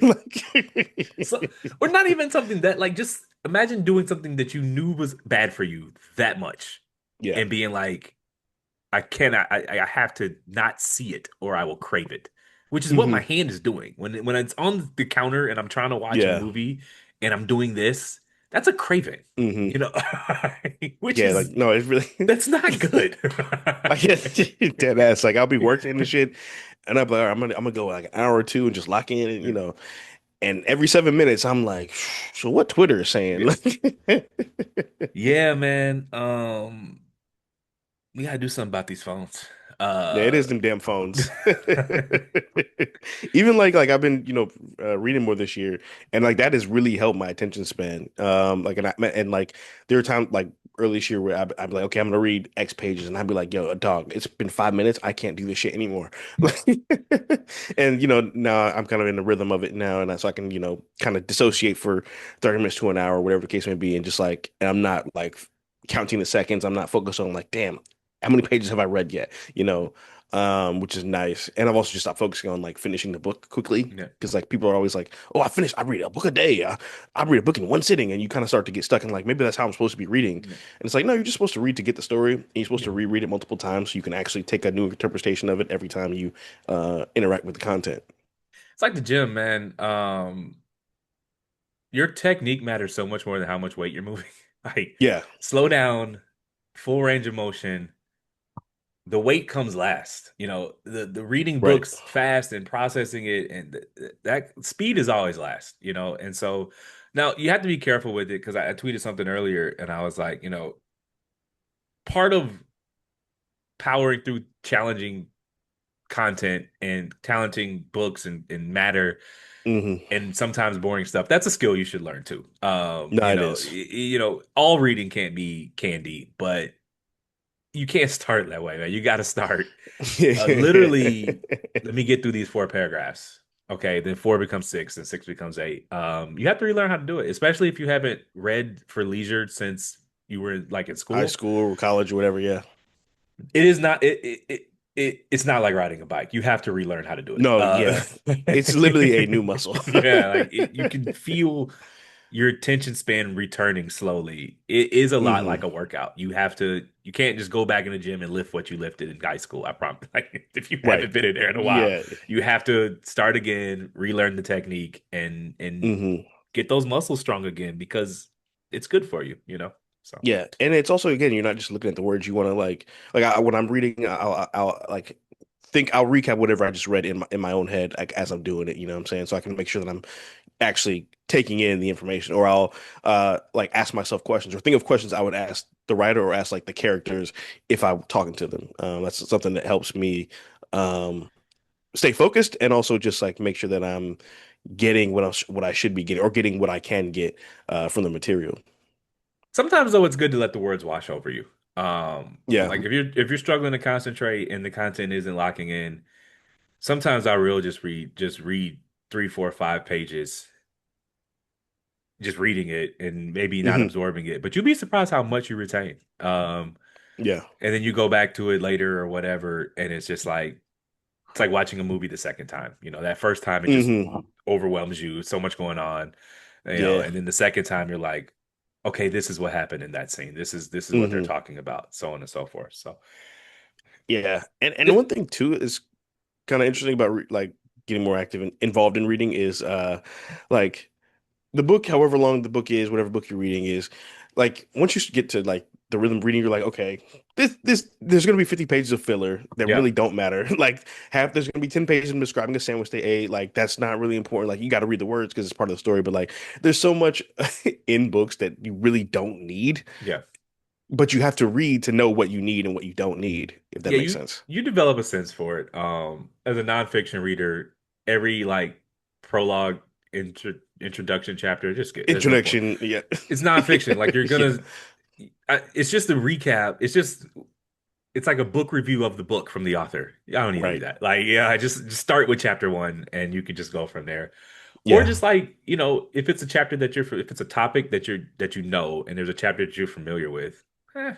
So, like, or not even something that like just imagine doing something that you knew was bad for you that much yeah. and being like, I cannot, I have to not see it or I will crave it, which is what my Hmm. hand is doing. When it's on the counter and I'm trying to watch a Yeah. movie and I'm doing this, that's a craving, Hmm. you know, which Yeah. is Like no, it's really that's not good. like dead ass. Like I'll be working and shit, and I'm like, all right, I'm gonna go like an hour or two and just lock in, and and every 7 minutes I'm like, so what Twitter is saying? Yeah. Like, Yeah, man. We gotta do something about these phones. yeah, it Uh, is them damn phones. Even like I've been, reading more this year, and like that has really helped my attention span. Like and like there are times like early this year where I'd be like, okay, I'm gonna read X pages, and I'd be like, yo, a dog, it's been 5 minutes, I can't do this shit anymore. And now I'm kind of in the rhythm of it now, and so I can kind of dissociate for 30 minutes to an hour, whatever the case may be, and just like, and I'm not like counting the seconds. I'm not focused on like, damn, how many pages have I read yet? Which is nice. And I've also just stopped focusing on like finishing the book quickly yeah, because like people are always like, "Oh, I read a book a day. I read a book in one sitting," and you kind of start to get stuck in like maybe that's how I'm supposed to be reading. yeah, And it's like, no, you're just supposed to read to get the story, and you're supposed yeah. to reread it multiple times so you can actually take a new interpretation of it every time you interact with the content. It's like the gym, man. Your technique matters so much more than how much weight you're moving. Like, Yeah, slow down, full range of motion. The weight comes last. The reading right. books fast and processing it, and that speed is always last. And so now you have to be careful with it because I tweeted something earlier, and I was like, part of powering through challenging content and challenging books and matter Hmm. and sometimes boring stuff. That's a skill you should learn too. No, it is. All reading can't be candy, but you can't start that way, man. You got to start literally. Let me get through these four paragraphs. Okay, then four becomes six, and six becomes eight. You have to relearn how to do it, especially if you haven't read for leisure since you were like at High school. school or college or whatever. Yeah. It is not. It's not like riding a bike. You have to relearn how to do it. No, yeah. It's literally a new muscle. Yeah, like you can feel. your attention span returning slowly. It is a lot Hmm. like a workout. You can't just go back in the gym and lift what you lifted in high school. I promise. Like if you Right. haven't been in there in a while, Yeah. you have to start again, relearn the technique, and Hmm. get those muscles strong again because it's good for you, So Yeah, and it's also again, you're not just looking at the words. You want to when I'm reading, I'll like think I'll recap whatever I just read in my own head like as I'm doing it. You know what I'm saying? So I can make sure that I'm actually taking in the information, or I'll like ask myself questions or think of questions I would ask the writer or ask like the characters if I'm talking to them. That's something that helps me um stay focused and also just like make sure that I'm getting what I should be getting or getting what I can get from the material. sometimes though it's good to let the words wash over you. Yeah. Like if you're struggling to concentrate and the content isn't locking in, sometimes I will just read 3, 4, 5 pages, just reading it and maybe not Hmm. absorbing it. But you'd be surprised how much you retain. Yeah. And then you go back to it later or whatever, and it's like watching a movie the second time. That first time it just Hmm. overwhelms you, so much going on, Yeah. and then the second time you're like, okay, this is what happened in that scene. This is what they're Hmm. talking about, so on and so forth. So Yeah. And it, one thing too is kind of interesting about like getting more active and involved in reading is like the book, however long the book is, whatever book you're reading is, like once you get to like the rhythm reading, you're like, okay, this there's gonna be 50 pages of filler that yeah, really don't matter. Like half there's gonna be 10 pages describing a sandwich they ate. Like that's not really important. Like you got to read the words because it's part of the story. But like there's so much in books that you really don't need, yeah. but you have to read to know what you need and what you don't need, if that Yeah, makes you sense. you develop a sense for it. As a nonfiction reader, every like prologue, introduction chapter, just get there's no point. Introduction, yeah. It's nonfiction. Like you're Yeah, gonna, it's just a recap. It's like a book review of the book from the author. I don't need to do right. that. Like, yeah, I just start with chapter one, and you can just go from there. Or Yeah. just like, if it's a chapter if it's a topic that you know, and there's a chapter that you're familiar with, eh,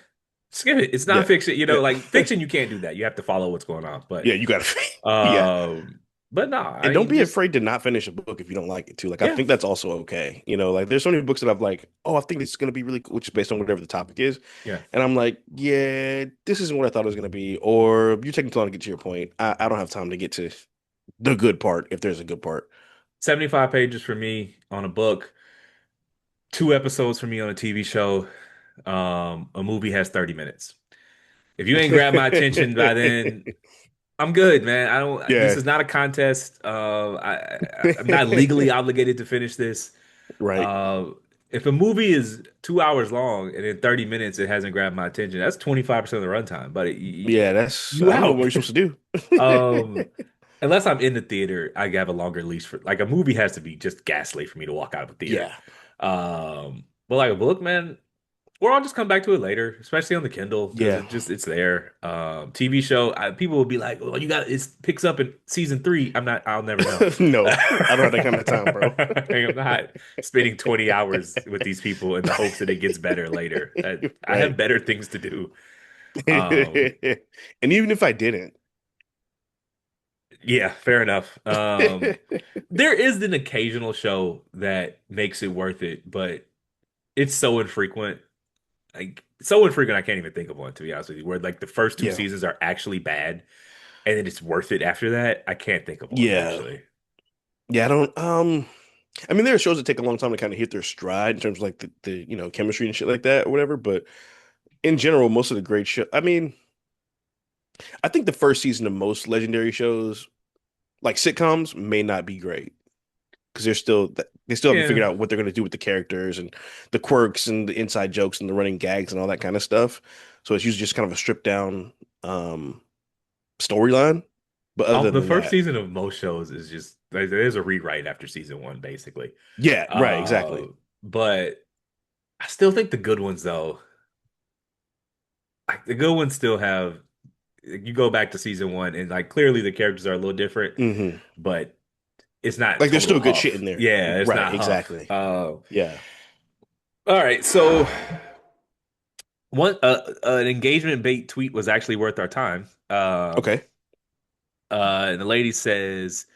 skip it. It's Yeah. nonfiction, Yeah. like fiction, you can't do that. You have to follow what's going on. Yeah, you gotta yeah. Um, but no, And I don't mean, be just afraid to not finish a book if you don't like it too. Like I yeah, think that's also okay. Like there's so many books that I've like, oh, I think this is gonna be really cool, which is based on whatever the topic is. yeah. And I'm like, yeah, this isn't what I thought it was gonna be. Or you're taking too long to get to your point. I don't have time to get to the good part if there's a good part. 75 pages for me on a book, 2 episodes for me on a TV show. A movie has 30 minutes. If you ain't grabbed my attention by then, I'm good, man. I don't. This Yeah. is not a contest. I'm not legally obligated to finish this. Right. Uh, if a movie is 2 hours long and in 30 minutes it hasn't grabbed my attention, that's 25% of the runtime. But Yeah, that's you I don't know what out. you're supposed to Um, do. unless I'm in the theater, I have a longer leash for like a movie has to be just ghastly for me to walk out of a theater. Yeah. But like a book, man. Or I'll just come back to it later, especially on the Kindle because Yeah. it's there. TV show, people will be like, "Oh, you got it picks up in season three." I'll never know. No, I don't have that kind of time, bro. I'm not spending 20 hours with these people in the hopes that it gets better later. I have Right. better things to do. Um, And even if I didn't, yeah, fair enough. There is an occasional show that makes it worth it, but it's so infrequent. Like so infrequent, I can't even think of one to be honest with you. Where like the first two yeah, seasons are actually bad, and then it's worth it after that. I can't think of one yeah, actually. yeah. I don't. I mean, there are shows that take a long time to kind of hit their stride in terms of like the chemistry and shit like that or whatever. But in general, most of the great show. I mean, I think the first season of most legendary shows, like sitcoms, may not be great because they still haven't Yeah. figured out what they're going to do with the characters and the quirks and the inside jokes and the running gags and all that kind of stuff. So it's usually just kind of a stripped down um, storyline. But other The than first that, season of most shows is just like, there's a rewrite after season one, basically. yeah, right, Uh, exactly. but I still think the good ones though, like the good ones still have you go back to season one and like clearly the characters are a little different, Hmm. but it's not Like there's total still good shit Huff. in there. Yeah, it's Right, not Huff. exactly. Yeah. All right, so one an engagement bait tweet was actually worth our time. Okay. And the lady says,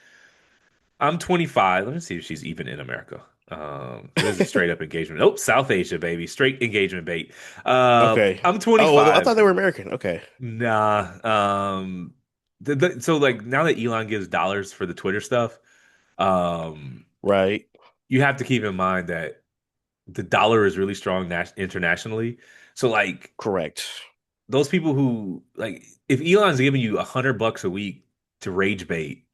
"I'm 25." Let me see if she's even in America. This is straight up engagement. Oh, South Asia, baby. Straight engagement bait. Okay. I'm Oh, well, I 25. thought they were American. Okay. Nah. So like now that Elon gives dollars for the Twitter stuff, um, Right. you have to keep in mind that the dollar is really strong internationally. So like Correct. those people who like if Elon's giving you $100 a week to rage bait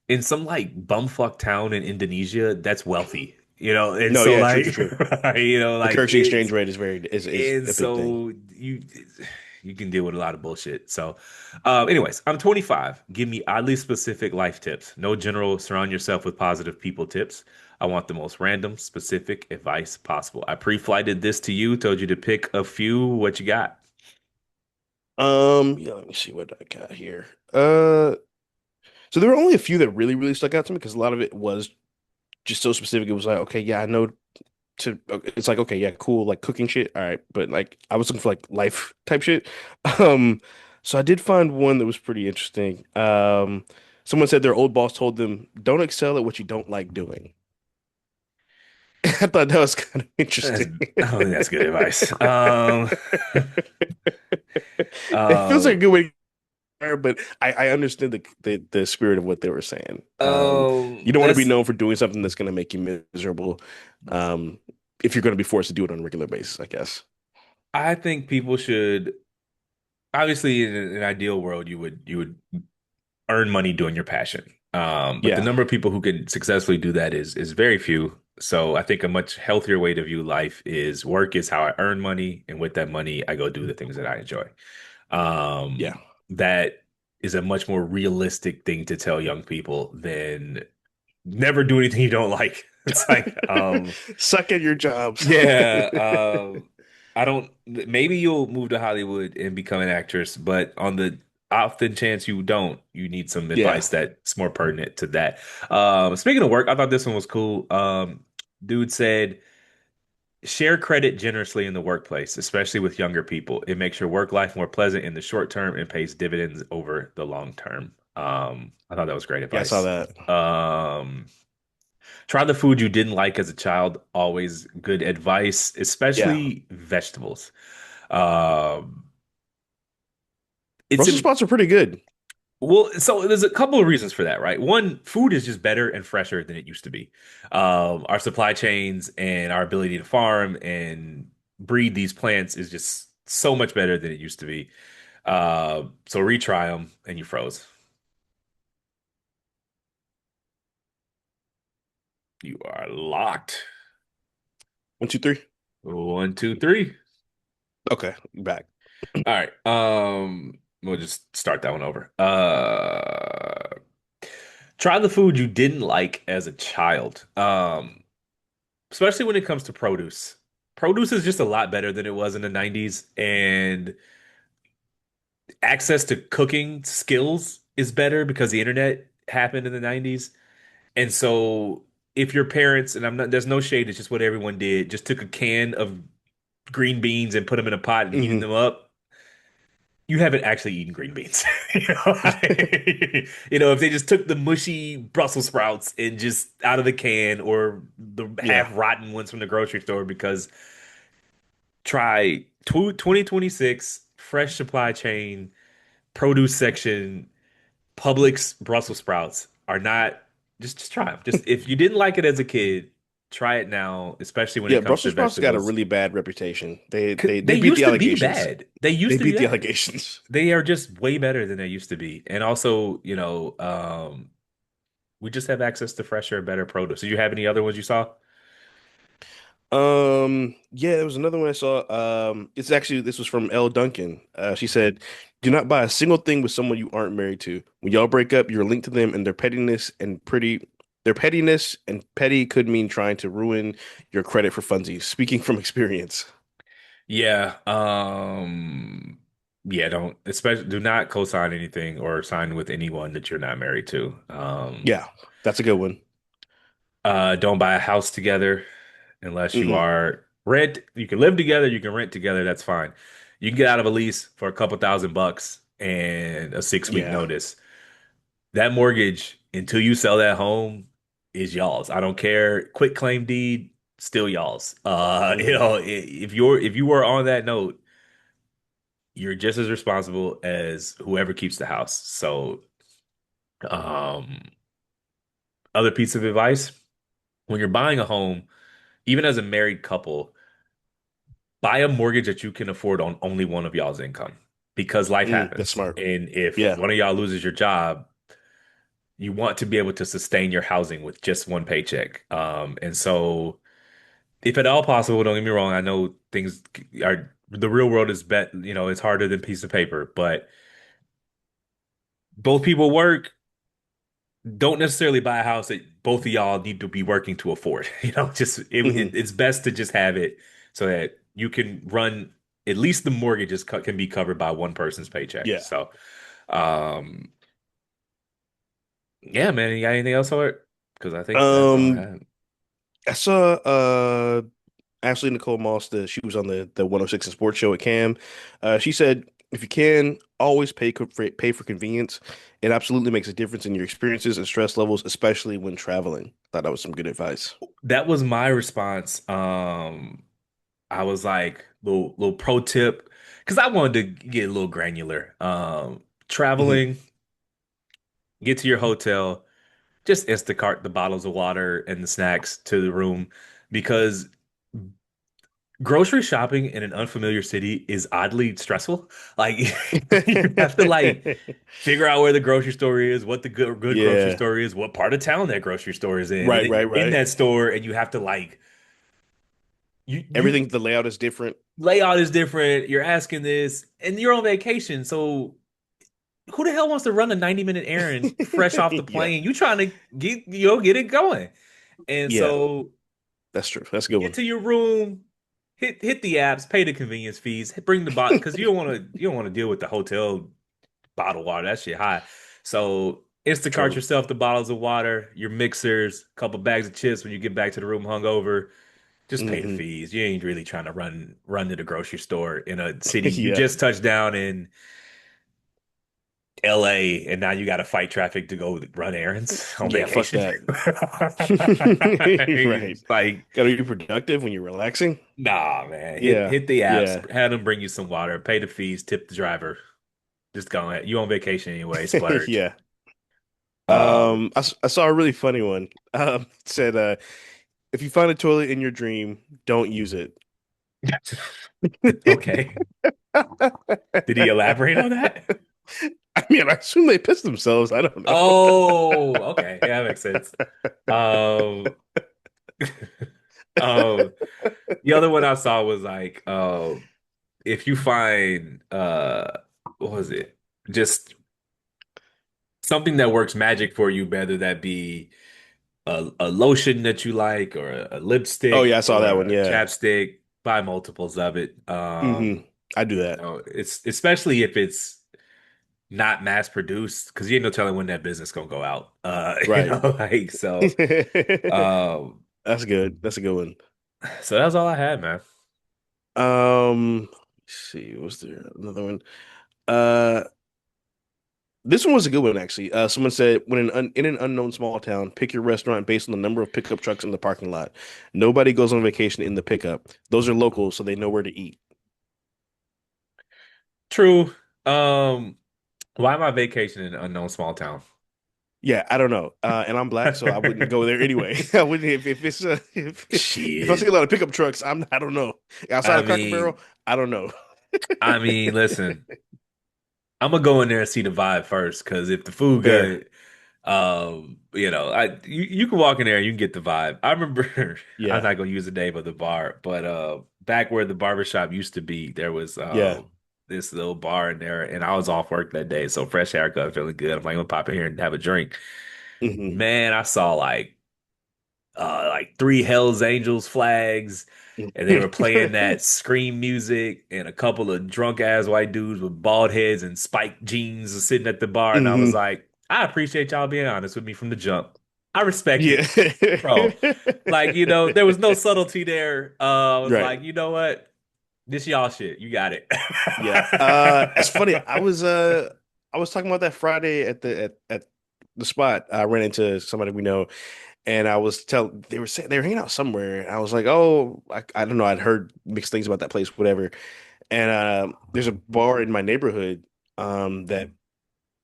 in some like bumfuck town in Indonesia, that's wealthy, and No, so yeah, true, like true, true. The like currency exchange rate is very is and a big thing. so you can deal with a lot of bullshit. So anyways, I'm 25. Give me oddly specific life tips. No general surround yourself with positive people tips. I want the most random, specific advice possible. I pre-flighted this to you, told you to pick a few. What you got? Yeah, let me see what I got here. Uh, so there were only a few that really, really stuck out to me because a lot of it was just so specific. It was like, okay, yeah, I know it's like, okay, yeah, cool, like cooking shit. All right. But like I was looking for like life type shit. Um, so I did find one that was pretty interesting. Someone said their old boss told them, don't excel at what you don't like doing. I thought that was kind of That's, interesting. I don't think that's good advice. It feels like a Um, good way, but I understood the spirit of what they were saying. You don't want to be that's known for doing something that's going to make you miserable. Um, if you're going to be forced to do it on a regular basis, I guess. I think people should obviously in an ideal world you would earn money doing your passion. But the Yeah, number of people who can successfully do that is very few. So I think a much healthier way to view life is work is how I earn money, and with that money, I go do the things that I enjoy. yeah. That is a much more realistic thing to tell young people than never do anything you don't like. It's like, Suck at your jobs. yeah, I don't. Maybe you'll move to Hollywood and become an actress, but on the often chance you don't, you need some Yeah, advice that's more pertinent to that. Speaking of work, I thought this one was cool. Dude said, share credit generously in the workplace, especially with younger people. It makes your work life more pleasant in the short term and pays dividends over the long term. I thought that was great yeah, I saw advice. that. Try the food you didn't like as a child. Always good advice, Yeah, especially vegetables. Um, it's Brussels sprouts are pretty good. well, so there's a couple of reasons for that, right? One, food is just better and fresher than it used to be. Our supply chains and our ability to farm and breed these plants is just so much better than it used to be. So retry them and you froze. You are locked. 1, 2, 3. One, two, three. Okay, back. All right. We'll just start that one over. Try the food you didn't like as a child. Especially when it comes to produce. Produce is just a lot better than it was in the 90s, and access to cooking skills is better because the internet happened in the 90s. And so if your parents, and I'm not, there's no shade, it's just what everyone did, just took a can of green beans and put them in a pot and heated Hmm. them up, you haven't actually eaten green beans. You know, if they just took the mushy Brussels sprouts and just out of the can or the Yeah, half rotten ones from the grocery store, because try 2026 fresh supply chain produce section Publix Brussels sprouts are not just try them. Just if you didn't like it as a kid, try it now, especially when yeah. it comes to Brussels sprouts got a vegetables. really bad reputation. They 'Cause they they they beat the used to be allegations. bad. They They used to be beat the bad. allegations. They are just way better than they used to be. And also, we just have access to fresher, better produce. Did you have any other ones you saw? Yeah, there was another one I saw. It's actually this was from Elle Duncan. She said, "Do not buy a single thing with someone you aren't married to. When y'all break up, you're linked to them and their pettiness and petty could mean trying to ruin your credit for funsies. Speaking from experience. Yeah. Yeah, don't especially do not co-sign anything or sign with anyone that you're not married to. Yeah, that's a good one. Don't buy a house together unless you Mm-mm. are rent. You can live together, you can rent together, that's fine. You can get out of a lease for a couple $1,000 and a 6 week Yeah. notice. That mortgage, until you sell that home, is y'all's. I don't care. Quit claim deed, still y'all's. Hmm. If you were on that note, you're just as responsible as whoever keeps the house. So, um, other piece of advice, when you're buying a home, even as a married couple, buy a mortgage that you can afford on only one of y'all's income because life That's happens. smart. And if Yeah. one of y'all loses your job, you want to be able to sustain your housing with just one paycheck. And so if at all possible, don't get me wrong, I know things are the real world is it's harder than piece of paper, but both people work, don't necessarily buy a house that both of y'all need to be working to afford. Just Hmm. it's best to just have it so that you can run at least the mortgages can be covered by one person's paycheck. Yeah. So, um, yeah, man, you got anything else for it? Because I think that's all I Um, had. I saw Ashley Nicole Moss, she was on the 106 and Sports Show at Cam. She said, if you can, always pay for convenience. It absolutely makes a difference in your experiences and stress levels, especially when traveling. Thought that was some good advice. That was my response. I was like, little pro tip, because I wanted to get a little granular. Hmm. Traveling, get to your hotel, just Instacart the bottles of water and the snacks to the room, because grocery shopping in an unfamiliar city is oddly stressful. Like you have to like figure out where the grocery store is, what the good grocery Yeah. store is, what part of town that grocery store is in, and Right, then right, you're in right. that store and you have to like you Everything, the layout is different. layout is different. You're asking this, and you're on vacation. So who the hell wants to run a 90-minute errand fresh off the Yeah. plane? You trying to get it going. And Yeah. so That's true. That's a good get one. to your room, hit the apps, pay the convenience fees, bring the bottle because you don't want to deal with the hotel bottled water. That shit high. So Instacart True. yourself the bottles of water, your mixers, a couple bags of chips when you get back to the room hungover. Just pay the Hmm. fees. You ain't really trying to run to the grocery store in a city you Yeah. just touched down in LA and now you got to fight traffic to go run errands on Yeah, fuck vacation. that. Right. It's like, Gotta be productive when you're relaxing. nah, man. Hit Yeah. hit the Yeah. apps, have them bring you some water, pay the fees, tip the driver. Just go ahead. You on vacation anyway, splurge. Yeah. Um, I saw a really funny one. It said, if you find a toilet in your dream, don't use it. okay. Did he elaborate on that? I mean, I assume they pissed themselves. I don't know. Oh, okay. Yeah, that makes sense. Um, um, the other one I saw was like, if you find what was it? Just something that works magic for you, whether that be a lotion that you like or a Oh lipstick yeah, I saw or that one. a Yeah. chapstick, buy multiples of it. I do that. It's especially if it's not mass produced because you ain't no telling when that business gonna go out. Right. Like so. Um, That's good. That's a good one. so that's all I had, man. Let's see, was there another one? Uh, this one was a good one actually. Someone said, in an unknown small town, pick your restaurant based on the number of pickup trucks in the parking lot. Nobody goes on vacation in the pickup. Those are locals, so they know where to eat. True. Um, why am I vacationing in an unknown small town? Yeah, I don't know. And I'm black, so I wouldn't go there anyway. I wouldn't if it's if I see a Shit. lot of pickup trucks. I don't know. Outside I of Cracker Barrel, mean, I don't know. listen, I'm gonna go in there and see the vibe first, because if the food Fair. good, you can walk in there and you can get the vibe. I remember I'm Yeah. not gonna use the name of the bar, but back where the barbershop used to be, there was Yeah. this little bar in there, and I was off work that day, so fresh haircut, feeling good. I'm like, I'm gonna pop in here and have a drink. Hmm. Man, I saw like three Hells Angels flags, and they were playing that scream music, and a couple of drunk ass white dudes with bald heads and spiked jeans were sitting at the bar, and I was Hmm. like, I appreciate y'all being honest with me from the jump. I respect Yeah. it, bro. Like, there was no subtlety there. I was Right. like, you know what? This y'all shit. You got it. Yeah. It's funny. I was talking about that Friday at the spot. I ran into somebody we know, and I was tell they were saying they were hanging out somewhere, and I was like, oh, I don't know, I'd heard mixed things about that place, whatever. And there's a bar in my neighborhood that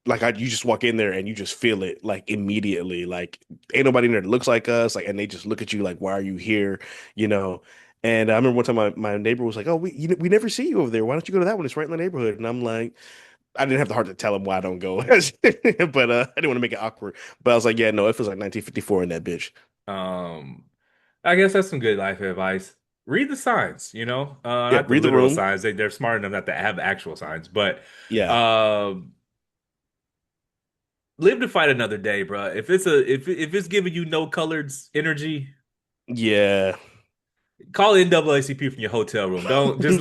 like you just walk in there and you just feel it like immediately. Like ain't nobody in there that looks like us. Like and they just look at you like, why are you here? You know. And I remember one time my neighbor was like, "Oh, we never see you over there. Why don't you go to that one? It's right in the neighborhood." And I'm like, I didn't have the heart to tell him why I don't go, but I didn't want to make it awkward. But I was like, "Yeah, no, it feels like 1954 in that bitch." Um, I guess that's some good life advice. Read the signs, Yeah, not the read the literal room. signs. They're smart enough not to have actual signs, but Yeah, um, live to fight another day, bro. If it's giving you no colored energy, yeah. call NAACP from your hotel room. Don't just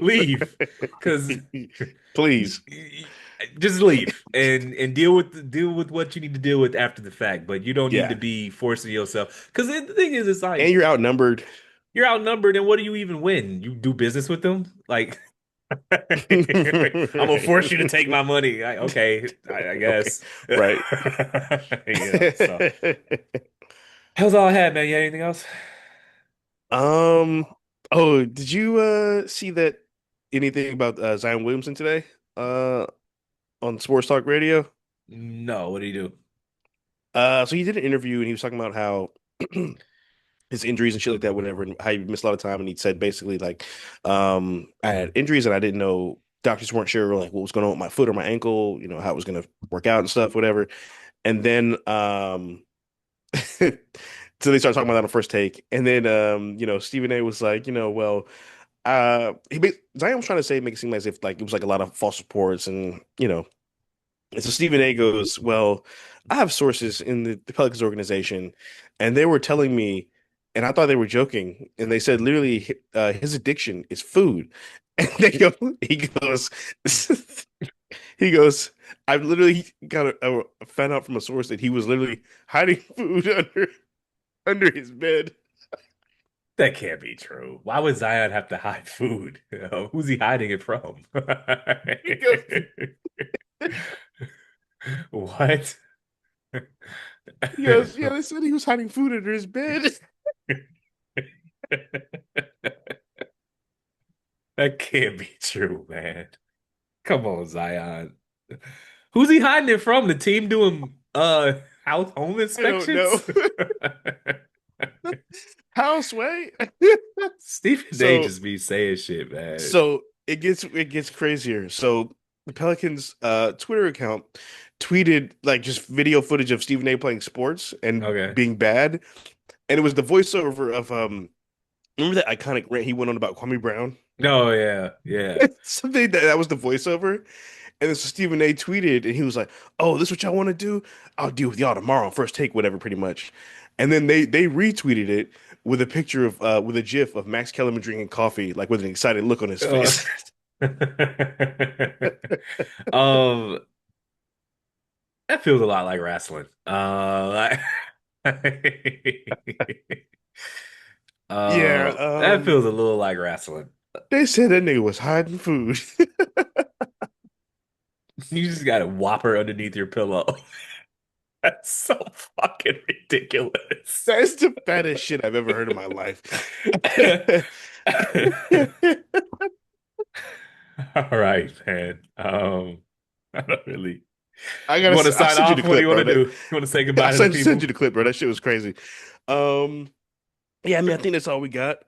leave, because Please. just leave and deal with what you need to deal with after the fact. But you don't need to Yeah. be forcing yourself. Because the thing is, it's And like you're outnumbered. you're outnumbered, and what do you even win? You do business with them? Like, I'm gonna force you to take my money. Okay, I Okay. guess. Right. So that was all I had, man. You had anything else? Um, oh, did you see that anything about Zion Williamson today? Uh on Sports Talk Radio? No, what do you do? So he did an interview and he was talking about how his injuries and shit like that, whatever, and how he missed a lot of time. And he said basically like, I had injuries and I didn't know doctors weren't sure like what was going on with my foot or my ankle, how it was gonna work out and stuff, whatever. And then so they started talking about that on First Take. And then Stephen A was like, well, Zion was trying to say make it seem as if like it was like a lot of false reports and so Stephen A goes, well, I have sources in the Pelicans organization, and they were telling me, and I thought they were joking, and they said literally his addiction is food. And he goes, he goes, I've literally got found out from a source that he was literally hiding food under his bed. That can't be true. Why would Zion have to hide food? Who's he hiding it from? He goes, What? yeah, they said he was hiding food under his bed. That can't be true, man. Come on, Zion. Who's he hiding it from? The team doing house home I don't know. inspections? Houseway. Stephen A So just be saying shit, man. So it gets crazier. So the Pelicans Twitter account tweeted like just video footage of Stephen A playing sports and Okay. being bad. And it was the voiceover of remember that iconic rant he went on about Kwame Brown? Oh yeah, yeah. Something that was the voiceover. And then so Stephen A tweeted and he was like, "Oh, this what y'all want to do? I'll deal with y'all tomorrow on First Take, whatever, pretty much." And then they retweeted it with a picture of with a GIF of Max Kellerman drinking coffee, like with an excited look on his Uh, face. um, that feels a lot like wrestling. Yeah, That feels a little like wrestling. they said that nigga was hiding food. You just got a whopper underneath your pillow. That's so fucking ridiculous. That's the fattest shit I've ever heard in my life. All right, man. I don't really. I You want to gotta, I'll sign send you the off? What do you clip, want bro. to do? You want to say I'll goodbye to the send people? you the clip, bro. That shit was crazy. Um, yeah, I mean, I think that's all we got.